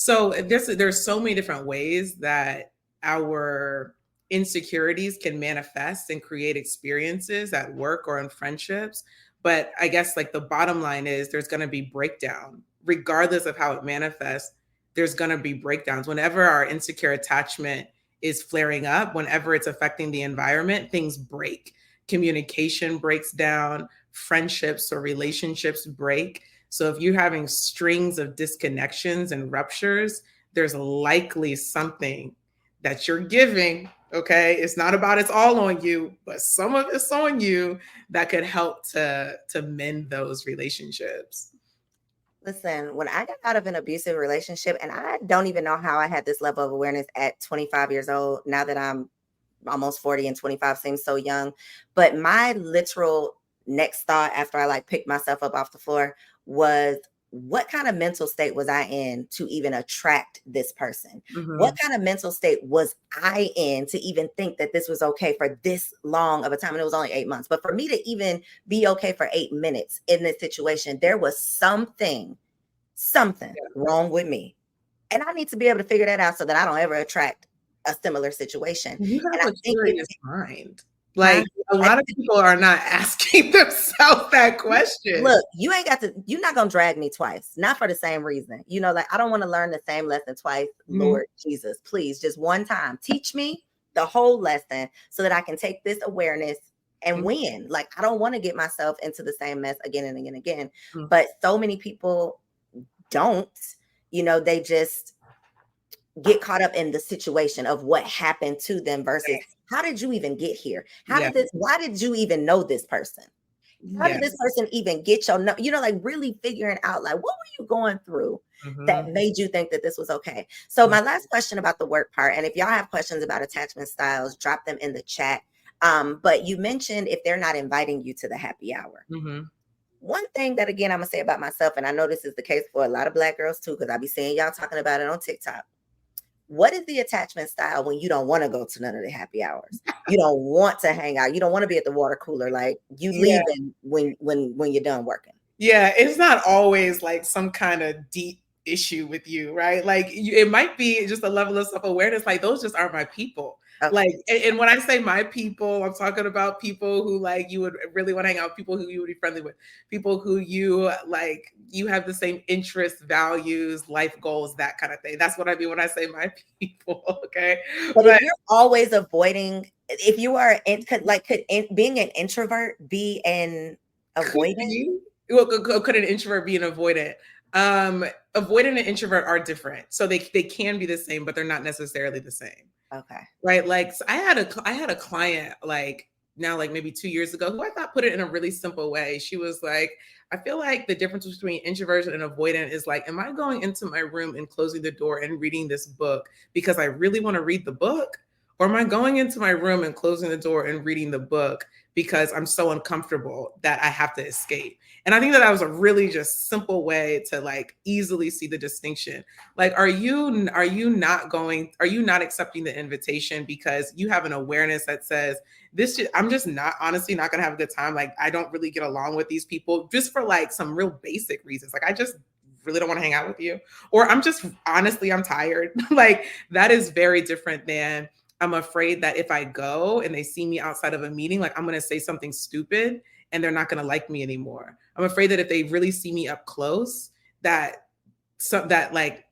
So there's so many different ways that our insecurities can manifest and create experiences at work or in friendships. But I guess like the bottom line is there's going to be breakdown, regardless of how it manifests. There's going to be breakdowns whenever our insecure attachment is flaring up, whenever it's affecting the environment, things break. Communication breaks down, friendships or relationships break. So if you're having strings of disconnections and ruptures, there's likely something that you're giving. Okay. It's not about it's all on you, but some of it's on you that could help to mend those relationships. Listen, when I got out of an abusive relationship, and I don't even know how I had this level of awareness at 25 years old, now that I'm almost 40 and 25 seems so young. But my literal next thought after I like picked myself up off the floor was, what kind of mental state was I in to even attract this person? Mm-hmm. What kind of mental state was I in to even think that this was okay for this long of a time? And it was only 8 months, but for me to even be okay for 8 minutes in this situation, there was something wrong with me. And I need to be able to figure that out so that I don't ever attract a similar situation. You And have I a think curious mind. Like a lot of people are not asking themselves that question. Look, you're not going to drag me twice, not for the same reason. You know, like I don't want to learn the same lesson twice. Lord Jesus, please, just one time, teach me the whole lesson so that I can take this awareness and win. Like, I don't want to get myself into the same mess again and again and again. But so many people don't, they just get caught up in the situation of what happened to them versus how did you even get here? Why did you even know this person? How did this person even get your, like really figuring out like, what were you going through that made you think that this was okay? So my last question about the work part, and if y'all have questions about attachment styles, drop them in the chat. But you mentioned if they're not inviting you to the happy hour. One thing that, again, I'm going to say about myself, and I know this is the case for a lot of Black girls too, because I be seeing y'all talking about it on TikTok. What is the attachment style when you don't want to go to none of the happy hours? You don't want to hang out. You don't want to be at the water cooler. Like you leaving when you're done working. Yeah, it's not always like some kind of deep issue with you, right? Like it might be just a level of self-awareness. Like those just aren't my people. Okay. Like, and when I say my people, I'm talking about people who like you would really want to hang out with, people who you would be friendly with, people who you like, you have the same interests, values, life goals, that kind of thing. That's what I mean when I say my people. Okay. But if you're always avoiding, if you are being an introvert be an avoidant? Could an introvert be an avoidant? Avoidant and introvert are different. So they can be the same, but they're not necessarily the same. Okay. Right. Like so I had a client like now, like maybe 2 years ago, who I thought put it in a really simple way. She was like, I feel like the difference between introversion and avoidant is like, am I going into my room and closing the door and reading this book because I really want to read the book? Or am I going into my room and closing the door and reading the book because I'm so uncomfortable that I have to escape? And I think that was a really just simple way to like easily see the distinction. Like, are you not accepting the invitation because you have an awareness that says I'm just not honestly not gonna have a good time. Like, I don't really get along with these people just for like some real basic reasons. Like, I just really don't want to hang out with you. Or I'm tired. Like, that is very different than I'm afraid that if I go and they see me outside of a meeting, like I'm going to say something stupid and they're not going to like me anymore. I'm afraid that if they really see me up close, that like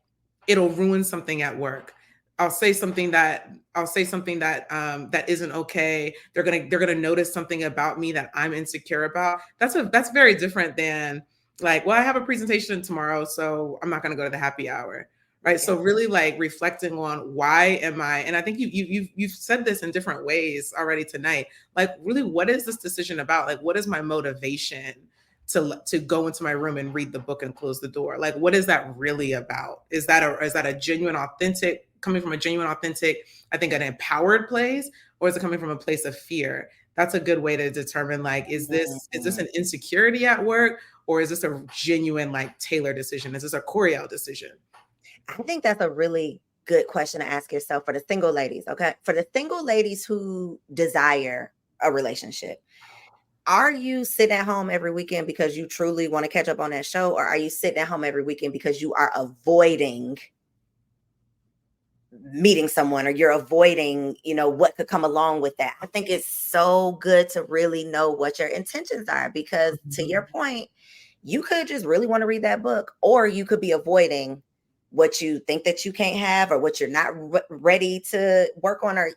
it'll ruin something at work. I'll say something that that isn't okay. They're gonna notice something about me that I'm insecure about. That's very different than like, well, I have a presentation tomorrow, so I'm not gonna go to the happy hour. Right. Yeah. So really like reflecting on why am I, and I think you've said this in different ways already tonight, like really, what is this decision about? Like, what is my motivation to go into my room and read the book and close the door? Like, what is that really about? Is that a genuine, authentic, coming from a genuine, authentic, I think an empowered place, or is it coming from a place of fear? That's a good way to determine, like, is this an insecurity at work, or is this a genuine, like, Taylor decision? Is this a Coriel decision? I think that's a really good question to ask yourself for the single ladies. Okay. For the single ladies who desire a relationship, are you sitting at home every weekend because you truly want to catch up on that show? Or are you sitting at home every weekend because you are avoiding meeting someone, or you're avoiding, what could come along with that. I think it's so good to really know what your intentions are, because to your point, you could just really want to read that book, or you could be avoiding what you think that you can't have, or what you're not ready to work on, or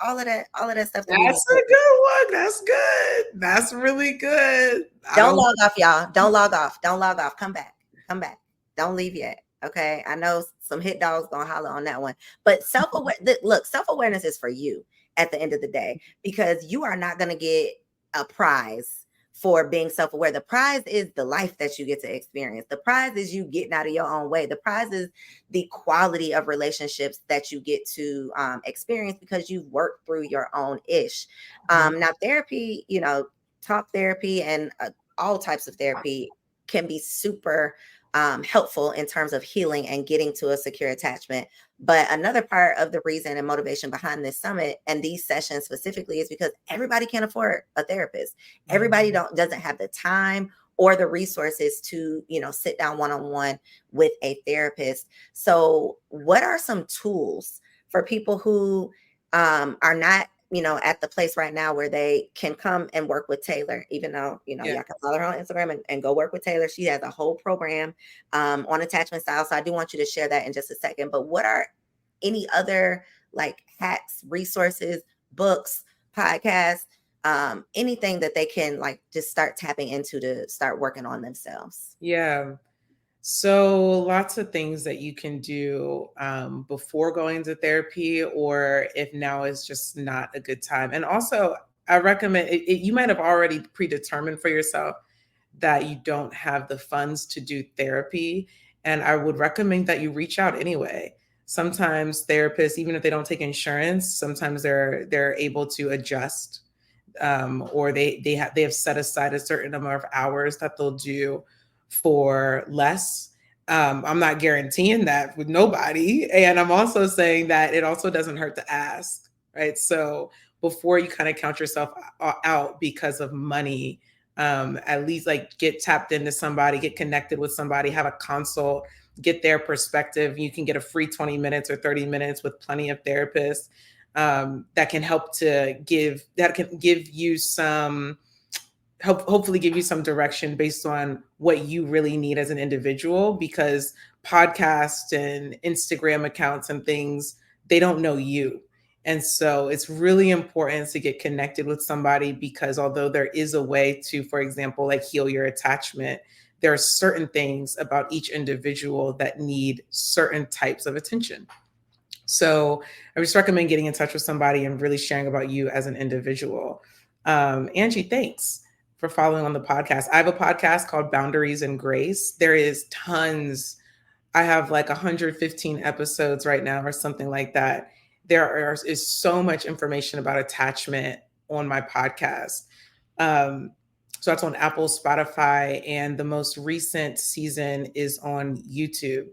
all of that stuff that we need That's a good one. That's good. That's really good. Don't log off, y'all. Don't log off. Don't log off. Come back. Come back. Don't leave yet. Okay. I know some hit dogs gonna holler on that one. But self-awareness is for you at the end of the day, because you are not gonna get a prize for being self-aware. The prize is the life that you get to experience. The prize is you getting out of your own way. The prize is the quality of relationships that you get to experience, because you've worked through your own ish. Now, therapy, talk therapy and all types of therapy can be super helpful in terms of healing and getting to a secure attachment. But another part of the reason and motivation behind this summit and these sessions specifically is because everybody can't afford a therapist. Everybody doesn't have the time or the resources to, sit down one-on-one with a therapist. So what are some tools for people who are not at the place right now where they can come and work with Taylor, even though, y'all can follow her on Instagram and go work with Taylor. She has a whole program on attachment style. So I do want you to share that in just a second. But what are any other like hacks, resources, books, podcasts, anything that they can like just start tapping into to start working on themselves? Yeah. So lots of things that you can do before going to therapy, or if now is just not a good time. And also, I recommend you might have already predetermined for yourself that you don't have the funds to do therapy. And I would recommend that you reach out anyway. Sometimes therapists, even if they don't take insurance, sometimes they're able to adjust, or they have set aside a certain number of hours that they'll do for less. I'm not guaranteeing that with nobody. And I'm also saying that it also doesn't hurt to ask, right? So before you kind of count yourself out because of money, at least like get tapped into somebody, get connected with somebody, have a consult, get their perspective. You can get a free 20 minutes or 30 minutes with plenty of therapists that can give you some, hopefully give you some direction based on what you really need as an individual, because podcasts and Instagram accounts and things, they don't know you. And so it's really important to get connected with somebody, because although there is a way to, for example, like heal your attachment, there are certain things about each individual that need certain types of attention. So I just recommend getting in touch with somebody and really sharing about you as an individual. Angie, thanks for following on the podcast. I have a podcast called Boundaries and Grace. There is tons. I have like 115 episodes right now or something like that. Is so much information about attachment on my podcast. So that's on Apple, Spotify, and the most recent season is on YouTube.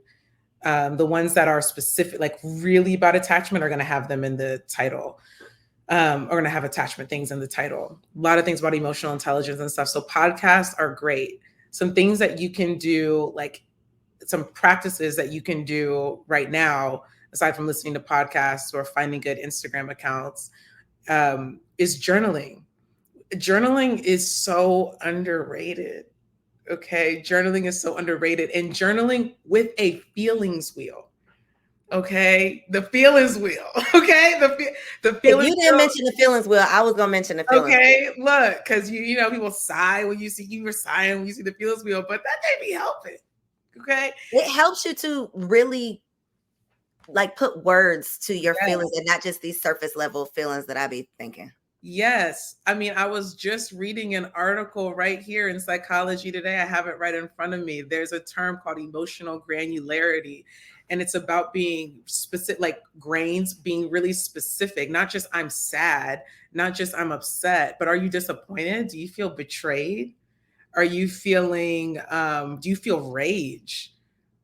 The ones that are specific, like really about attachment, are going to have them in the title. Are going to have attachment things in the title. A lot of things about emotional intelligence and stuff. So podcasts are great. Some things that you can do, like some practices that you can do right now, aside from listening to podcasts or finding good Instagram accounts, is journaling. Journaling is so underrated. Okay. Journaling is so underrated, and journaling with a feelings wheel. Okay. The feelings wheel. Okay. The feelings If you didn't mention the feelings wheel, I was going to mention the feelings wheel. Look, because people sigh when you were sighing when you see the feelings wheel, but that may be helping. Okay. It helps you to really like put words to your feelings, and not just these surface level feelings that I be thinking. Yes. I mean, I was just reading an article right here in Psychology Today. I have it right in front of me. There's a term called emotional granularity, and it's about being specific, like grains, being really specific, not just I'm sad, not just I'm upset, but are you disappointed? Do you feel betrayed? Are you feeling, do you feel rage?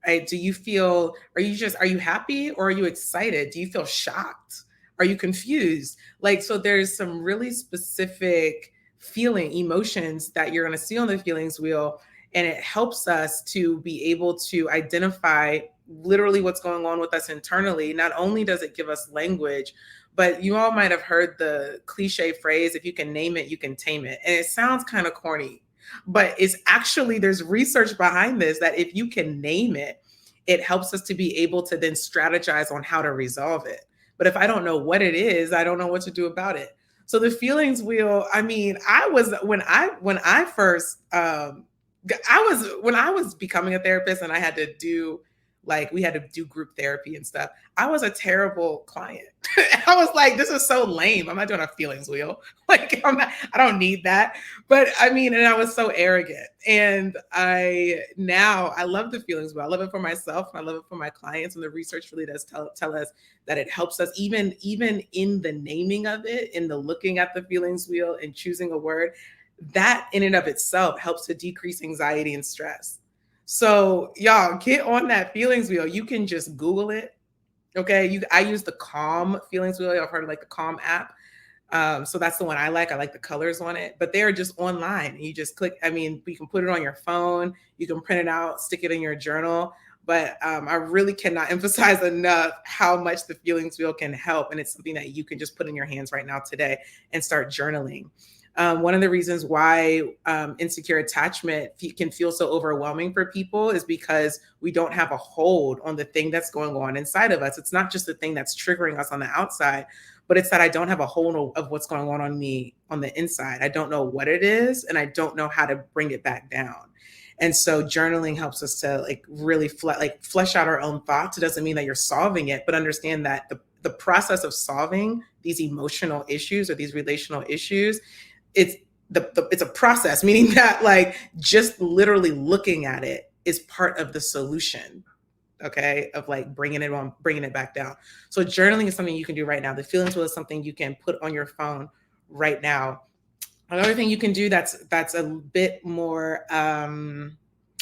Right? Are you happy, or are you excited? Do you feel shocked? Are you confused? Like, so there's some really specific emotions that you're going to see on the feelings wheel. And it helps us to be able to identify literally what's going on with us internally. Not only does it give us language, but you all might have heard the cliche phrase, if you can name it, you can tame it. And it sounds kind of corny, but it's actually, there's research behind this, that if you can name it, it helps us to be able to then strategize on how to resolve it. But if I don't know what it is, I don't know what to do about it. So the feelings wheel, I mean, when I first when I was becoming a therapist and I had to do, like, we had to do group therapy and stuff, I was a terrible client. I was like, this is so lame. I'm not doing a feelings wheel. Like, I don't need that. But I mean, and I was so arrogant. And I love the feelings wheel. I love it for myself. And I love it for my clients. And the research really does tell us that it helps us even in the naming of it, in the looking at the feelings wheel and choosing a word, that in and of itself helps to decrease anxiety and stress. So y'all get on that feelings wheel. You can just Google it. Okay. I use the Calm feelings wheel. I've heard of like the Calm app. So that's the one I like. I like the colors on it, but they're just online. You just click. I mean, you can put it on your phone. You can print it out, stick it in your journal. But I really cannot emphasize enough how much the feelings wheel can help. And it's something that you can just put in your hands right now today and start journaling. One of the reasons why insecure attachment can feel so overwhelming for people is because we don't have a hold on the thing that's going on inside of us. It's not just the thing that's triggering us on the outside, but it's that I don't have a hold of what's going on me on the inside. I don't know what it is, and I don't know how to bring it back down. And so journaling helps us to like really flesh out our own thoughts. It doesn't mean that you're solving it, but understand that the process of solving these emotional issues or these relational issues, it's a process, meaning that like just literally looking at it is part of the solution, okay, of like bringing it back down. So journaling is something you can do right now. The feelings wheel is something you can put on your phone right now. Another thing you can do that's a bit more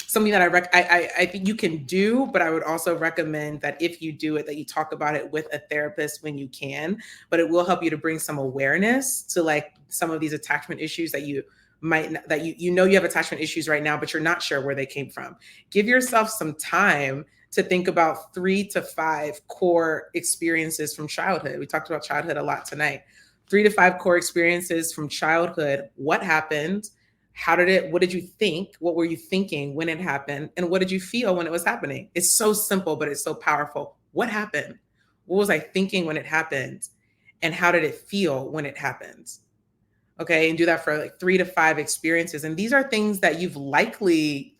something that I think you can do, but I would also recommend that if you do it, that you talk about it with a therapist when you can. But it will help you to bring some awareness to like some of these attachment issues that you have attachment issues right now, but you're not sure where they came from. Give yourself some time to think about 3 to 5 core experiences from childhood. We talked about childhood a lot tonight. 3 to 5 core experiences from childhood. What happened? What did you think? What were you thinking when it happened? And what did you feel when it was happening? It's so simple, but it's so powerful. What happened? What was I thinking when it happened? And how did it feel when it happened? Okay. And do that for like 3 to 5 experiences. And these are things that you've likely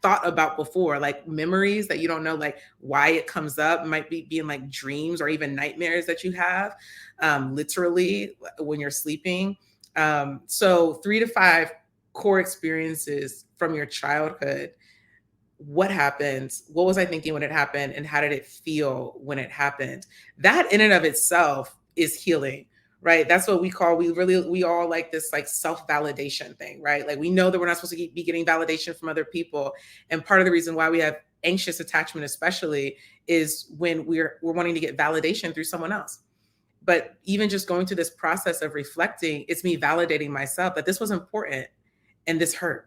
thought about before, like memories that you don't know, like why it comes up. It might be being like dreams or even nightmares that you have, literally when you're sleeping. So 3 to 5 core experiences from your childhood. What happened? What was I thinking when it happened? And how did it feel when it happened? That in and of itself is healing, right? That's what we all like this like self-validation thing, right? Like we know that we're not supposed to be getting validation from other people. And part of the reason why we have anxious attachment especially is when we're wanting to get validation through someone else. But even just going through this process of reflecting, it's me validating myself that this was important and this hurt,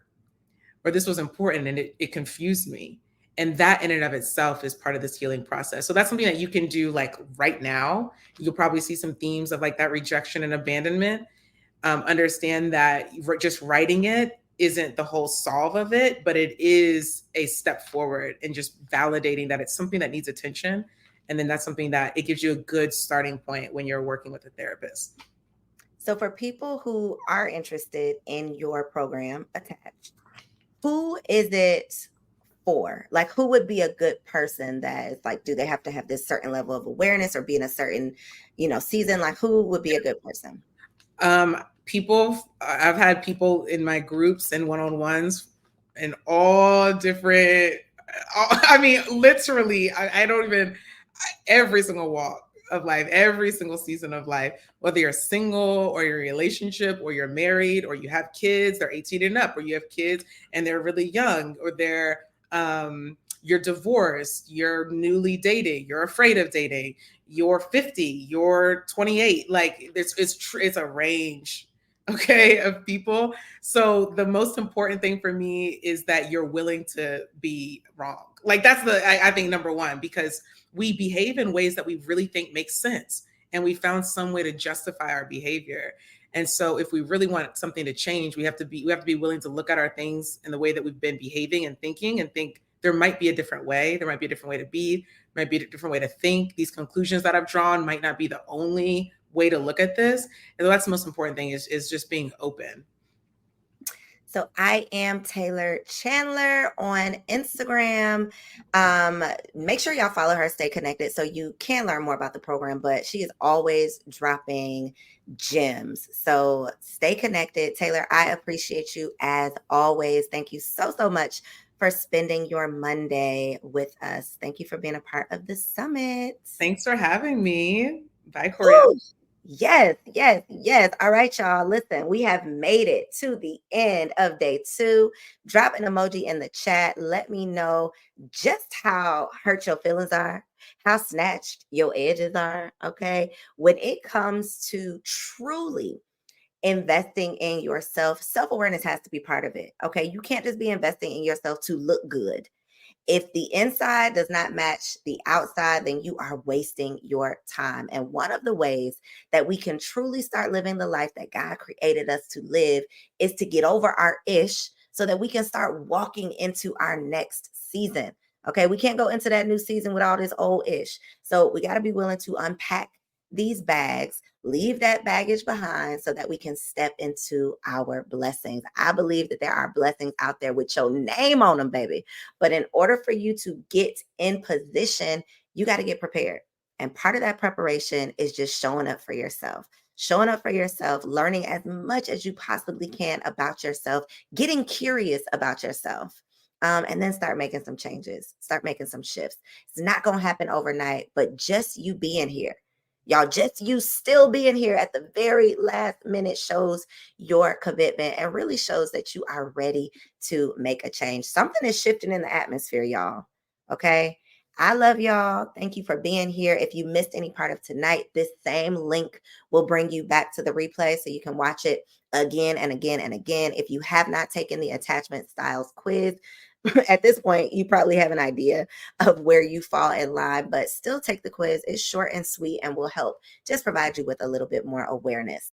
or this was important and it confused me. And that in and of itself is part of this healing process. So that's something that you can do like right now. You'll probably see some themes of like that rejection and abandonment. Understand that just writing it isn't the whole solve of it, but it is a step forward in just validating that it's something that needs attention. And then that's something that it gives you a good starting point when you're working with a therapist. So for people who are interested in your program, Attached, who is it for? Like, who would be a good person that is like, do they have to have this certain level of awareness or be in a certain, season? Like, who would be a good person? I've had people in my groups and one-on-ones in all different, literally, every single walk of life, every single season of life, whether you're single or you're in a relationship or you're married or you have kids, they're 18 and up, or you have kids and they're really young, or you're divorced, you're newly dating, you're afraid of dating, you're 50, you're 28. Like it's a range okay, of people. So the most important thing for me is that you're willing to be wrong. Like that's I think number one, because we behave in ways that we really think make sense. And we found some way to justify our behavior. And so if we really want something to change, we have to be willing to look at our things in the way that we've been behaving and thinking and think there might be a different way. There might be a different way to be, might be a different way to think. These conclusions that I've drawn might not be the only way to look at this. And that's the most important thing is just being open. So I am Taylor Chandler on Instagram. Make sure y'all follow her, stay connected so you can learn more about the program, but she is always dropping gems. So stay connected. Taylor, I appreciate you as always. Thank you so, so much for spending your Monday with us. Thank you for being a part of the summit. Thanks for having me. Bye, Coriel. Yes, yes, yes. All right, y'all. Listen, we have made it to the end of day 2. Drop an emoji in the chat. Let me know just how hurt your feelings are, how snatched your edges are. Okay. When it comes to truly investing in yourself, self-awareness has to be part of it. Okay. You can't just be investing in yourself to look good. If the inside does not match the outside, then you are wasting your time. And one of the ways that we can truly start living the life that God created us to live is to get over our ish so that we can start walking into our next season. Okay, we can't go into that new season with all this old ish. So we got to be willing to unpack these bags, leave that baggage behind so that we can step into our blessings. I believe that there are blessings out there with your name on them, baby. But in order for you to get in position, you got to get prepared. And part of that preparation is just showing up for yourself. Showing up for yourself, learning as much as you possibly can about yourself, getting curious about yourself. And then start making some changes, start making some shifts. It's not going to happen overnight, but just you being here. Y'all, just you still being here at the very last minute shows your commitment and really shows that you are ready to make a change. Something is shifting in the atmosphere, y'all. Okay. I love y'all. Thank you for being here. If you missed any part of tonight, this same link will bring you back to the replay so you can watch it again and again and again. If you have not taken the attachment styles quiz, at this point, you probably have an idea of where you fall in line, but still take the quiz. It's short and sweet and will help just provide you with a little bit more awareness.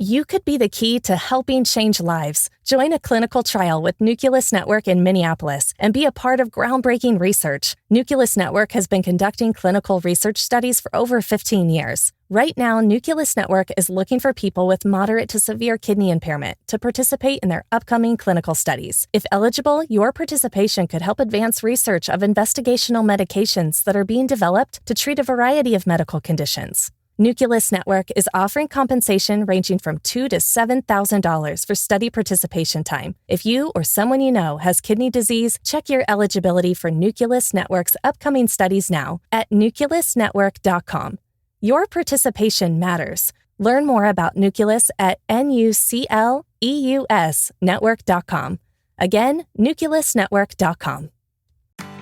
You could be the key to helping change lives. Join a clinical trial with Nucleus Network in Minneapolis and be a part of groundbreaking research. Nucleus Network has been conducting clinical research studies for over 15 years. Right now, Nucleus Network is looking for people with moderate to severe kidney impairment to participate in their upcoming clinical studies. If eligible, your participation could help advance research of investigational medications that are being developed to treat a variety of medical conditions. Nucleus Network is offering compensation ranging from $2,000 to $7,000 for study participation time. If you or someone you know has kidney disease, check your eligibility for Nucleus Network's upcoming studies now at nucleusnetwork.com. Your participation matters. Learn more about Nucleus at nucleusnetwork.com. Again, nucleusnetwork.com.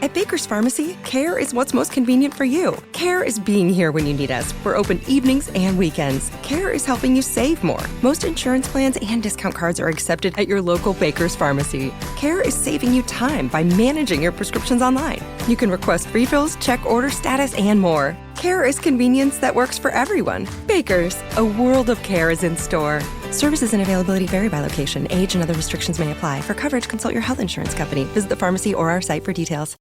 At Baker's Pharmacy, care is what's most convenient for you. Care is being here when you need us. We're open evenings and weekends. Care is helping you save more. Most insurance plans and discount cards are accepted at your local Baker's Pharmacy. Care is saving you time by managing your prescriptions online. You can request refills, check order status, and more. Care is convenience that works for everyone. Baker's, a world of care is in store. Services and availability vary by location. Age and other restrictions may apply. For coverage, consult your health insurance company. Visit the pharmacy or our site for details.